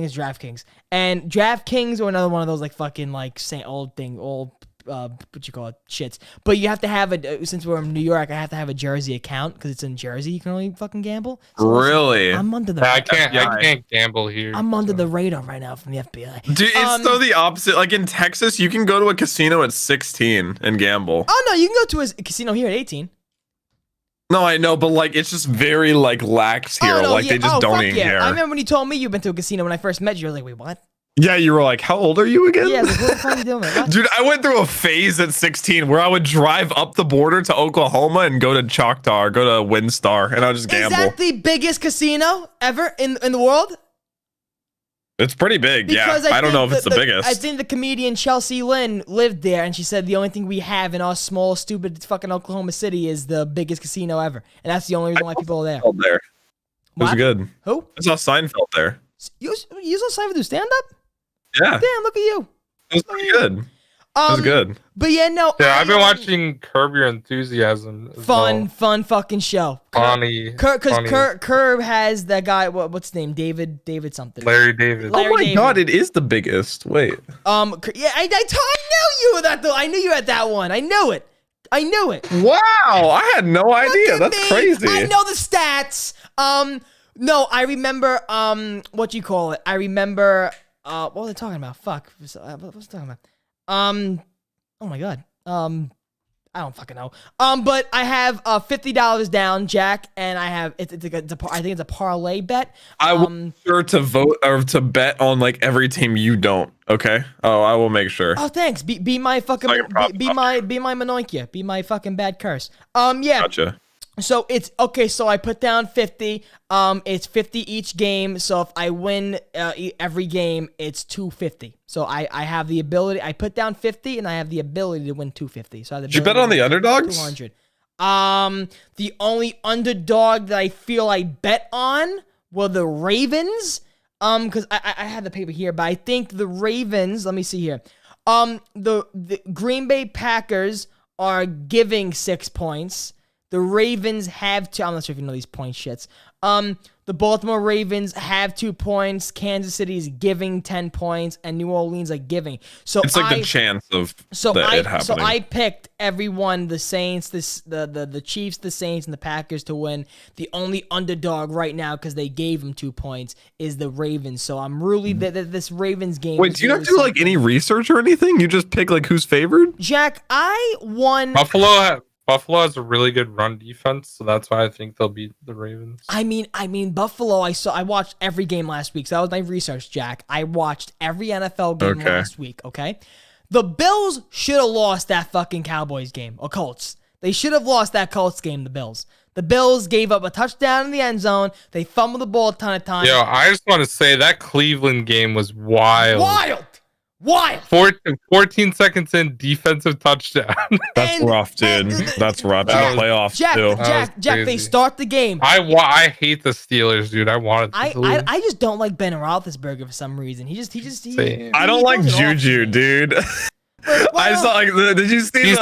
it's DraftKings. And DraftKings or another one of those like fucking like old what you call it, shits. But you have to have since we're in New York, I have to have a Jersey account because it's in Jersey. You can only fucking gamble. So really? I'm under the. I can't gamble here. I'm under the radar right now from the FBI. Dude, it's so the opposite. Like in Texas, you can go to a casino at 16 and gamble. Oh no, you can go to a casino here at 18. No, I know, but like it's just very like lax here. They just don't even care. I remember when you told me you've been to a casino when I first met you. I was like, wait, what? Yeah, you were like, how old are you again? Yeah, like, what the fuck are you doing? What? Dude, I went through a phase at 16 where I would drive up the border to Oklahoma and go to Choctaw or go to WinStar, and I would just gamble. Is that the biggest casino ever in the world? It's pretty big, Because yeah. I don't know if it's the biggest. I think the comedian Chelsea Lynn lived there, and she said the only thing we have in our small, stupid fucking Oklahoma City is the biggest casino ever, and that's the only reason why people are there. It was good. Who? I saw Seinfeld there. You saw Seinfeld do stand-up? Yeah. Damn, look at you. It was pretty good. It was good. But yeah, no. Yeah, I've been watching Curb Your Enthusiasm. Fun fucking show. Funny. Because Curb has that guy. What's his name? David something. Larry David. Oh my god, it is the biggest. Wait. Yeah, I knew you were that though. I knew you had that one. I knew it. Wow, I had no idea. That's crazy. I know the stats. No, I remember. What you call it? I remember. What was I talking about? Fuck. What was I talking about? Oh my god. I don't fucking know. But I have $50 down, Jack, and I have I think it's a parlay bet. I will make sure to vote or to bet on like every team you don't. Okay. Oh, I will make sure. Oh, thanks. Be my fucking be my Manoinkia. Be my fucking bad curse. Yeah. Gotcha. So it's okay. So I put down 50. It's 50 each game. So if I win every game, it's 250. So I have the ability. I put down 50, and I have the ability to win 250. So I have the Did you bet on the underdogs? 200. The only underdog that I feel I bet on were the Ravens. Because I had the paper here, but I think the Ravens. Let me see here. The Green Bay Packers are giving 6 points. The Ravens have two. I'm not sure if you know these point shits. The Baltimore Ravens have 2 points. Kansas City is giving 10 points, and New Orleans are giving. So it's like the chance of it happening. So I picked everyone: the Saints, the Chiefs, the Saints, and the Packers to win. The only underdog right now, because they gave them 2 points, is the Ravens. So I'm really this Ravens game. Wait, do you not do like any research or anything? You just pick like who's favored? Jack, I won. Buffalo has a really good run defense, so that's why I think they'll beat the Ravens. I mean Buffalo. I watched every game last week, so that was my research, Jack. I watched every NFL game last week. Okay, the Bills should have lost that fucking Cowboys game or Colts. They should have lost that Colts game. The Bills gave up a touchdown in the end zone. They fumbled the ball a ton of times. Yo, I just want to say that Cleveland game was wild. 14 seconds in, defensive touchdown. That's rough, dude. That's rough. Jack, Playoffs too. Jack, they start the game. I hate the Steelers, dude. I just don't like Ben Roethlisberger for some reason. I don't like Juju, dude. I saw like did you see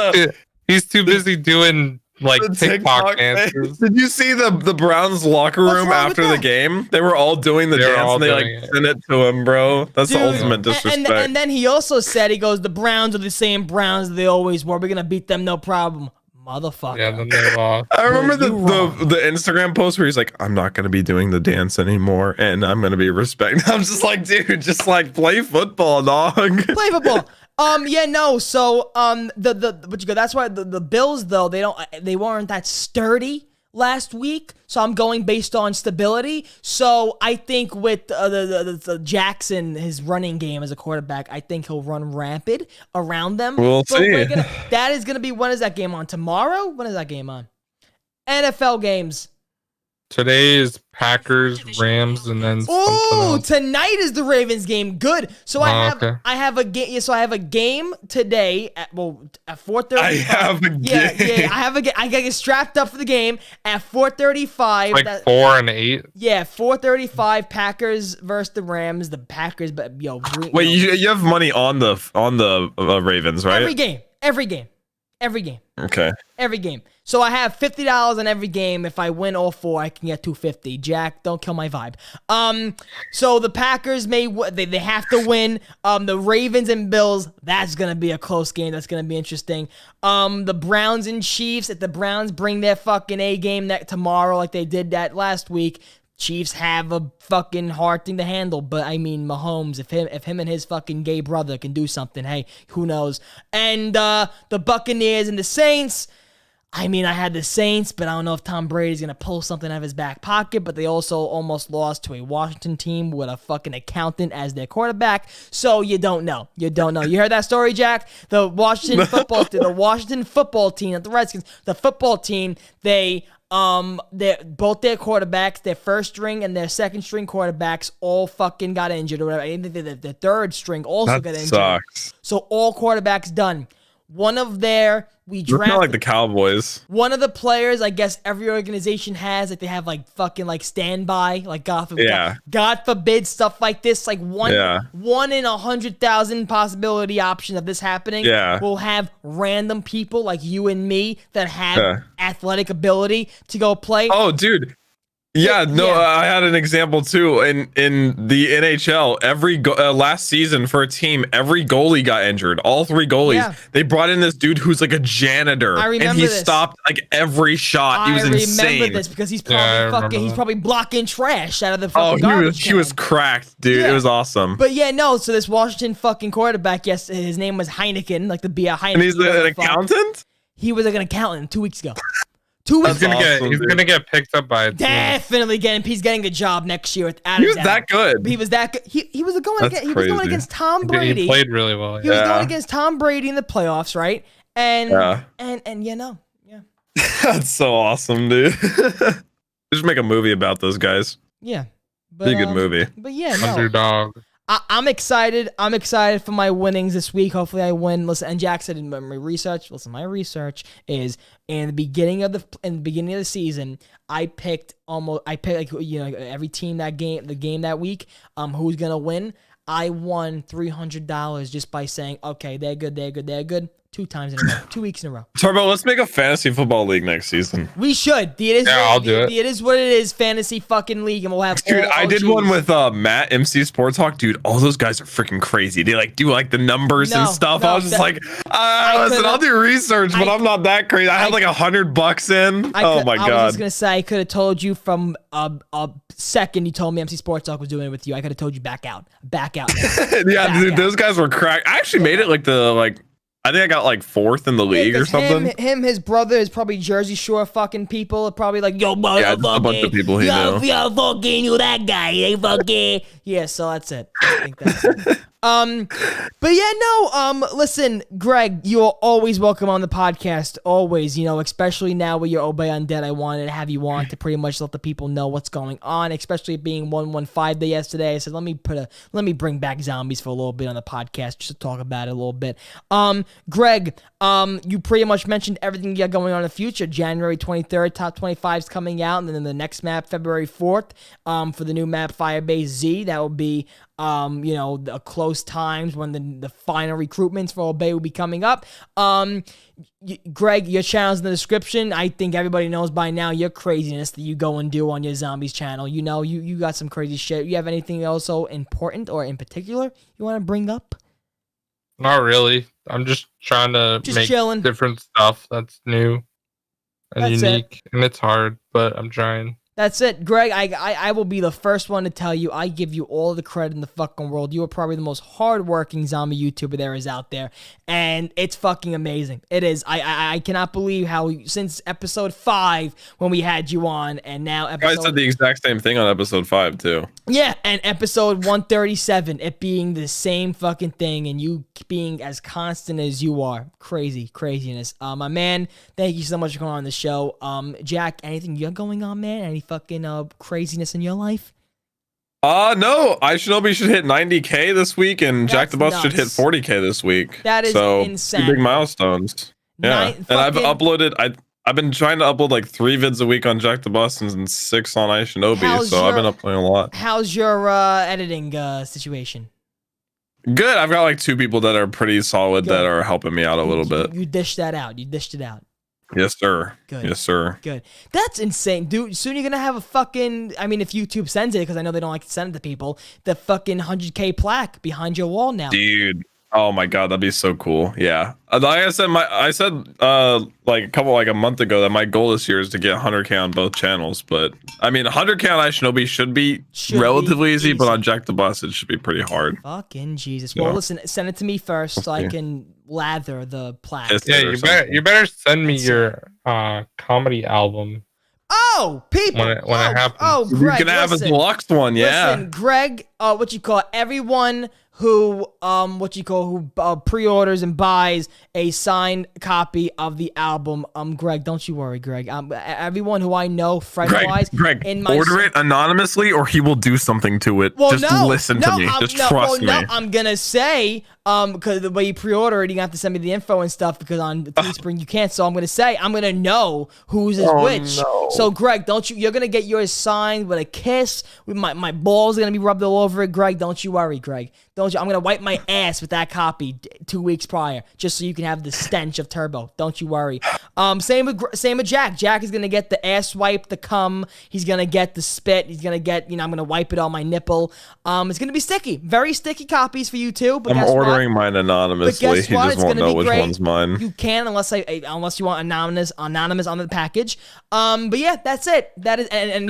he's too busy doing like the TikTok dances. Did you see the Browns locker room after the game? They were all doing the dance and they like sent it to him, bro. That's the ultimate disrespect. And then he also said, he goes, the Browns are the same Browns they always were. We're gonna beat them, no problem. Motherfucker. Yeah, then they lost. I remember the Instagram post where he's like, I'm not gonna be doing the dance anymore and I'm gonna be respecting. I'm just like, dude, just like play football, dog. Play football. So that's why the Bills though, they weren't that sturdy last week. So I'm going based on stability. So I think with the Jackson, his running game as a quarterback, I think he'll run rampant around them. We'll see. That is gonna be, when is that game on? Tomorrow? When is that game on? NFL games. Today is Packers, Rams, and then tonight is the Ravens game. Good. So I have a game. So I have a game today at 4:30. I have a game. Yeah. I have a game. I gotta get strapped up for the game at 4:35. Like 4 and 8. Yeah, 4:35. Packers versus the Rams. The Packers, but wait, you have money on the Ravens, right? Every game. Okay. Every game. So I have $50 on every game. If I win all 4, I can get $250. Jack, don't kill my vibe. So the Packers they have to win. The Ravens and Bills, that's gonna be a close game. That's gonna be interesting. The Browns and Chiefs. If the Browns bring their fucking A game tomorrow, like they did that last week, Chiefs have a fucking hard thing to handle. But I mean, Mahomes, if him and his fucking gay brother can do something, hey, who knows? And the Buccaneers and the Saints. I mean, I had the Saints, but I don't know if Tom Brady's going to pull something out of his back pocket, but they also almost lost to a Washington team with a fucking accountant as their quarterback, so you don't know. You don't know. You heard that story, Jack? The Washington football team, not the Redskins, the football team, both their quarterbacks, their first string and their second string quarterbacks all fucking got injured or whatever. I think the third string also got injured. Sucks. So all quarterbacks done. One of their we It's not drafted like the Cowboys. one of the players, I guess every organization has, like they have like fucking like standby, like God forbid stuff like this, like one in 100,000 possibility option of this happening. Yeah. We'll have random people like you and me that have athletic ability to go play. Oh, dude. Yeah, no, I had an example too. In the NHL, last season for a team, every goalie got injured. All three goalies. Yeah. They brought in this dude who's like a janitor, and he stopped like every shot. He was insane. I remember this because he's probably he's probably blocking trash out of the fucking garbage he was cracked, dude. Yeah. It was awesome. But yeah, no. So this Washington fucking quarterback, yes, his name was Heineken, like the beer Heineken. And he's an accountant. He was like an accountant 2 weeks ago. 2 weeks. He's gonna get picked up by a team. Definitely getting. He's getting a job next year. He was that good. He was that good. He was going against Tom Brady. He played really well. He was going against Tom Brady in the playoffs, right? And That's so awesome, dude. Just make a movie about those guys. Yeah, be a good movie. But yeah, no. Underdog. I'm excited. I'm excited for my winnings this week. Hopefully I win. Listen, and Jack said in my research. Listen, my research is in the beginning of the season. I picked like every team the game that week. Who's gonna win? I won $300 just by saying, okay, they're good. 2 times in a row, 2 weeks in a row. Turbo, let's make a fantasy football league next season. We should. I'll do it. It is what it is, fantasy fucking league, and we'll have. Dude, I did one with Matt MC Sports Talk. Dude, all those guys are freaking crazy. They like do like the numbers and stuff. I was just like, listen, I'll do research, but I'm not that crazy. I had like $100 in. Oh my god. I was just gonna say I could have told you from a second you told me MC Sports Talk was doing it with you. I could have told you back out. Dude, those guys were cracked. I actually made it I think I got like 4th in the league or something. His brother is probably Jersey Shore fucking people. Probably like, yo, motherfucker. Yeah, a bunch of people he knew. Yo, fucking you, that guy. They fucking. Yeah, so that's it. I think that's it. But yeah, no, listen, Greg, you're always welcome on the podcast. Always, especially now with your Obey Undead, I wanted to have you on to pretty much let the people know what's going on, especially being 115 day yesterday. I said, let me bring back zombies for a little bit on the podcast just to talk about it a little bit. Greg, you pretty much mentioned everything you got going on in the future. January 23rd, top 25 is coming out, and then the next map, February 4th, for the new map, Firebase Z. That will be the close times when the final recruitments for Obey will be coming up. Greg, your channel's in the description. I think everybody knows by now your craziness that you go and do on your zombies channel. You got some crazy shit. You have anything else so important or in particular you want to bring up? Not really. I'm just trying to make different stuff that's new and unique. And it's hard, but I'm trying. That's it, Greg. I will be the first one to tell you, I give you all the credit in the fucking world. You are probably the most hardworking zombie YouTuber there is out there, and it's fucking amazing. It is. I cannot believe how since episode 5 when we had you on, and now episode. I said the exact same thing on episode 5 too. Yeah, and episode 137, it being the same fucking thing, and you being as constant as you are. Craziness. My man, thank you so much for coming on the show. Jack, anything you got going on, man? Any fucking craziness in your life? No, Shinobi should hit 90K this week, and Jack the Bus should hit 40K this week. That is insane. 2 big milestones. Yeah, and I've uploaded. I've been trying to upload like 3 vids a week on Jack the Bus and 6 on Shinobi, so I've been uploading a lot. How's your editing situation? Good. I've got like 2 people that are pretty solid that are helping me out a little bit. You dished that out. You dished it out. Yes, sir. Good. Yes, sir. Good. That's insane, dude. Soon you're gonna have a fucking. I mean, if YouTube sends it, because I know they don't like to send it to people, the fucking 100K plaque behind your wall now. Dude, Oh my god, that'd be so cool. Yeah. Like I said, like a month ago that my goal this year is to get 100K on both channels. But I mean, 100K on iShinobi should be relatively easy, but on Jack the Boss it should be pretty hard. Fucking Jesus. Well, listen, send it to me first so I can lather the plaque. Yeah, you better send me your comedy album. Oh, people! When it happens. Oh, Greg, you can have a deluxe one, yeah. Listen, Greg, everyone who pre-orders and buys a signed copy of the album. Greg, don't you worry, Greg. Everyone who I know, friend-wise, Greg, order it anonymously, or he will do something to it. Well, just listen to me. Just trust me. I'm gonna say, because the way you pre-order it, you have to send me the info and stuff. Because on the Teespring you can't. So I'm gonna know who's which. No. So Greg, you're gonna get yours signed with a kiss. With my balls are gonna be rubbed all over it, Greg. Don't you worry, Greg. I'm gonna wipe my ass with that copy 2 weeks prior, just so you can have the stench of Turbo. Don't you worry. Same with Jack. Jack is gonna get the ass wipe, the cum. He's gonna get the spit. He's gonna get, I'm gonna wipe it on my nipple. It's gonna be sticky, very sticky copies for you too. But I'm ordering mine anonymously. He just won't know which one's mine. You can, unless you want anonymous on the package. But yeah, that's it. That is, and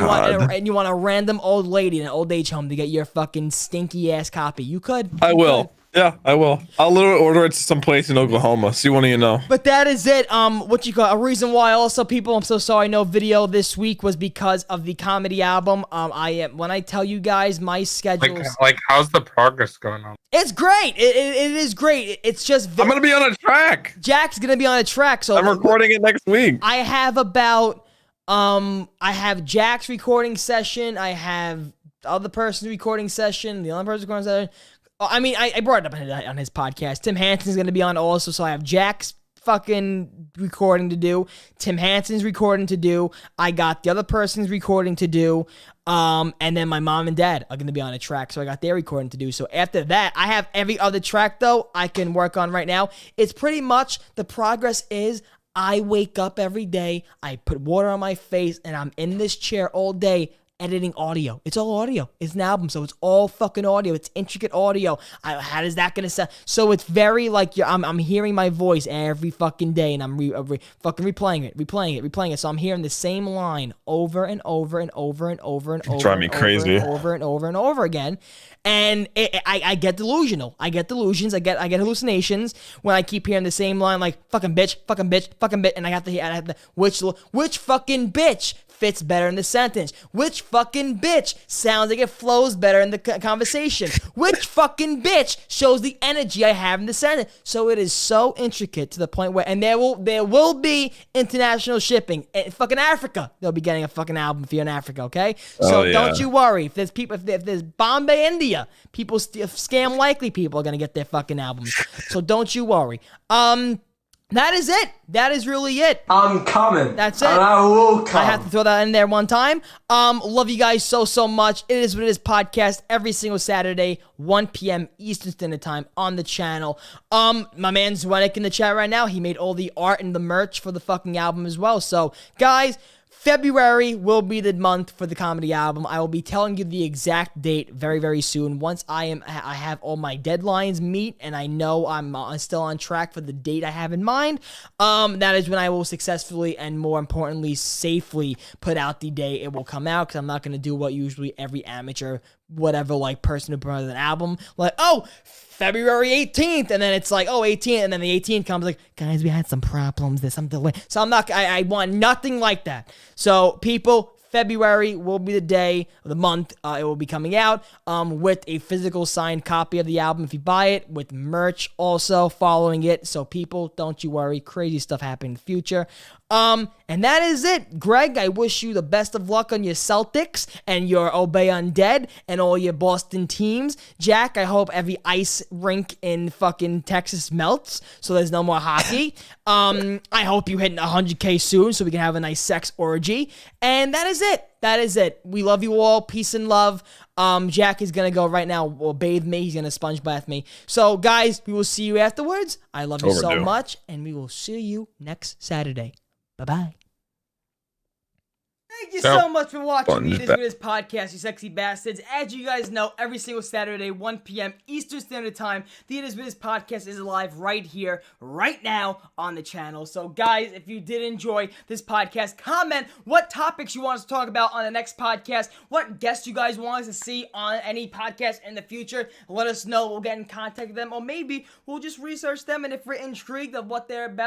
you want a random old lady in an old age home to get your fucking stinky ass copy. You could. I will. Yeah, I will. I'll literally order it to some place in Oklahoma. See what do you know. But that is it. A reason why also people, I'm so sorry, no video this week was because of the comedy album. When I tell you guys my schedule. Like how's the progress going on? It's great. It is great. It's just. I'm gonna be on a track. Jack's gonna be on a track. So I'm recording it next week. I have I have Jack's recording session. I have the other person's recording session. The other person's recording session. I mean, I brought it up on his podcast. Tim Hansen's going to be on also, so I have Jack's fucking recording to do. Tim Hansen's recording to do. I got the other person's recording to do. And then my mom and dad are going to be on a track, so I got their recording to do. So after that, I have every other track, though, I can work on right now. It's pretty much, the progress is, I wake up every day, I put water on my face, and I'm in this chair all day editing audio. It's all audio. It's an album, so it's all fucking audio. It's intricate audio. How is that gonna sound? So it's very like I'm hearing my voice every fucking day, and I'm fucking replaying it. So I'm hearing the same line over and over and over and over and over. Drive me crazy. Over and over and over again. And I get delusional. I get delusions. I get hallucinations when I keep hearing the same line, like fucking bitch, fucking bitch, fucking bitch, and I have to which fucking bitch fits better in the sentence? Which fucking bitch sounds like it flows better in the conversation? Which fucking bitch shows the energy I have in the sentence? So it is so intricate to the point where, and there will be international shipping. In fucking Africa, they'll be getting a fucking album if you're in Africa, okay? So don't you worry. If there's Bombay, India, people scam likely people are gonna get their fucking albums. So don't you worry. That is it. That is really it. I'm coming. That's it. And I will come. I have to throw that in there one time. Love you guys so much. It is what it is podcast every single Saturday, 1 p.m. Eastern Standard Time on the channel. My man Zwenik in the chat right now. He made all the art and the merch for the fucking album as well. So, guys, February will be the month for the comedy album. I will be telling you the exact date very, very soon. Once I have all my deadlines meet and I know I'm still on track for the date I have in mind, that is when I will successfully and more importantly safely put out the day it will come out, because I'm not going to do what usually every amateur whatever like person who promotes an album like, oh, February 18th, and then it's like, oh, 18th, and then the 18th comes like, guys, we had some problems, there's some delay. So I want nothing like that. So people, February will be the day of the month it will be coming out with a physical signed copy of the album if you buy it, with merch also following it. So people, don't you worry, crazy stuff happening in the future. And that is it. Greg, I wish you the best of luck on your Celtics and your Obey Undead and all your Boston teams. Jack, I hope every ice rink in fucking Texas melts so there's no more hockey. I hope you hit 100K soon so we can have a nice sex orgy. And that is it. That is it. We love you all. Peace and love. Jack is going to go right now, will bathe me. He's going to sponge bath me. So, guys, we will see you afterwards. I love you so much, and we will see you next Saturday. Bye-bye. Thank you so much for watching the It Is Fun What It Is podcast, you sexy bastards. As you guys know, every single Saturday, 1 p.m. Eastern Standard Time, the It Is What It Is podcast is live right here, right now on the channel. So, guys, if you did enjoy this podcast, comment what topics you want us to talk about on the next podcast, what guests you guys want us to see on any podcast in the future. Let us know. We'll get in contact with them, or maybe we'll just research them, and if we're intrigued of what they're about,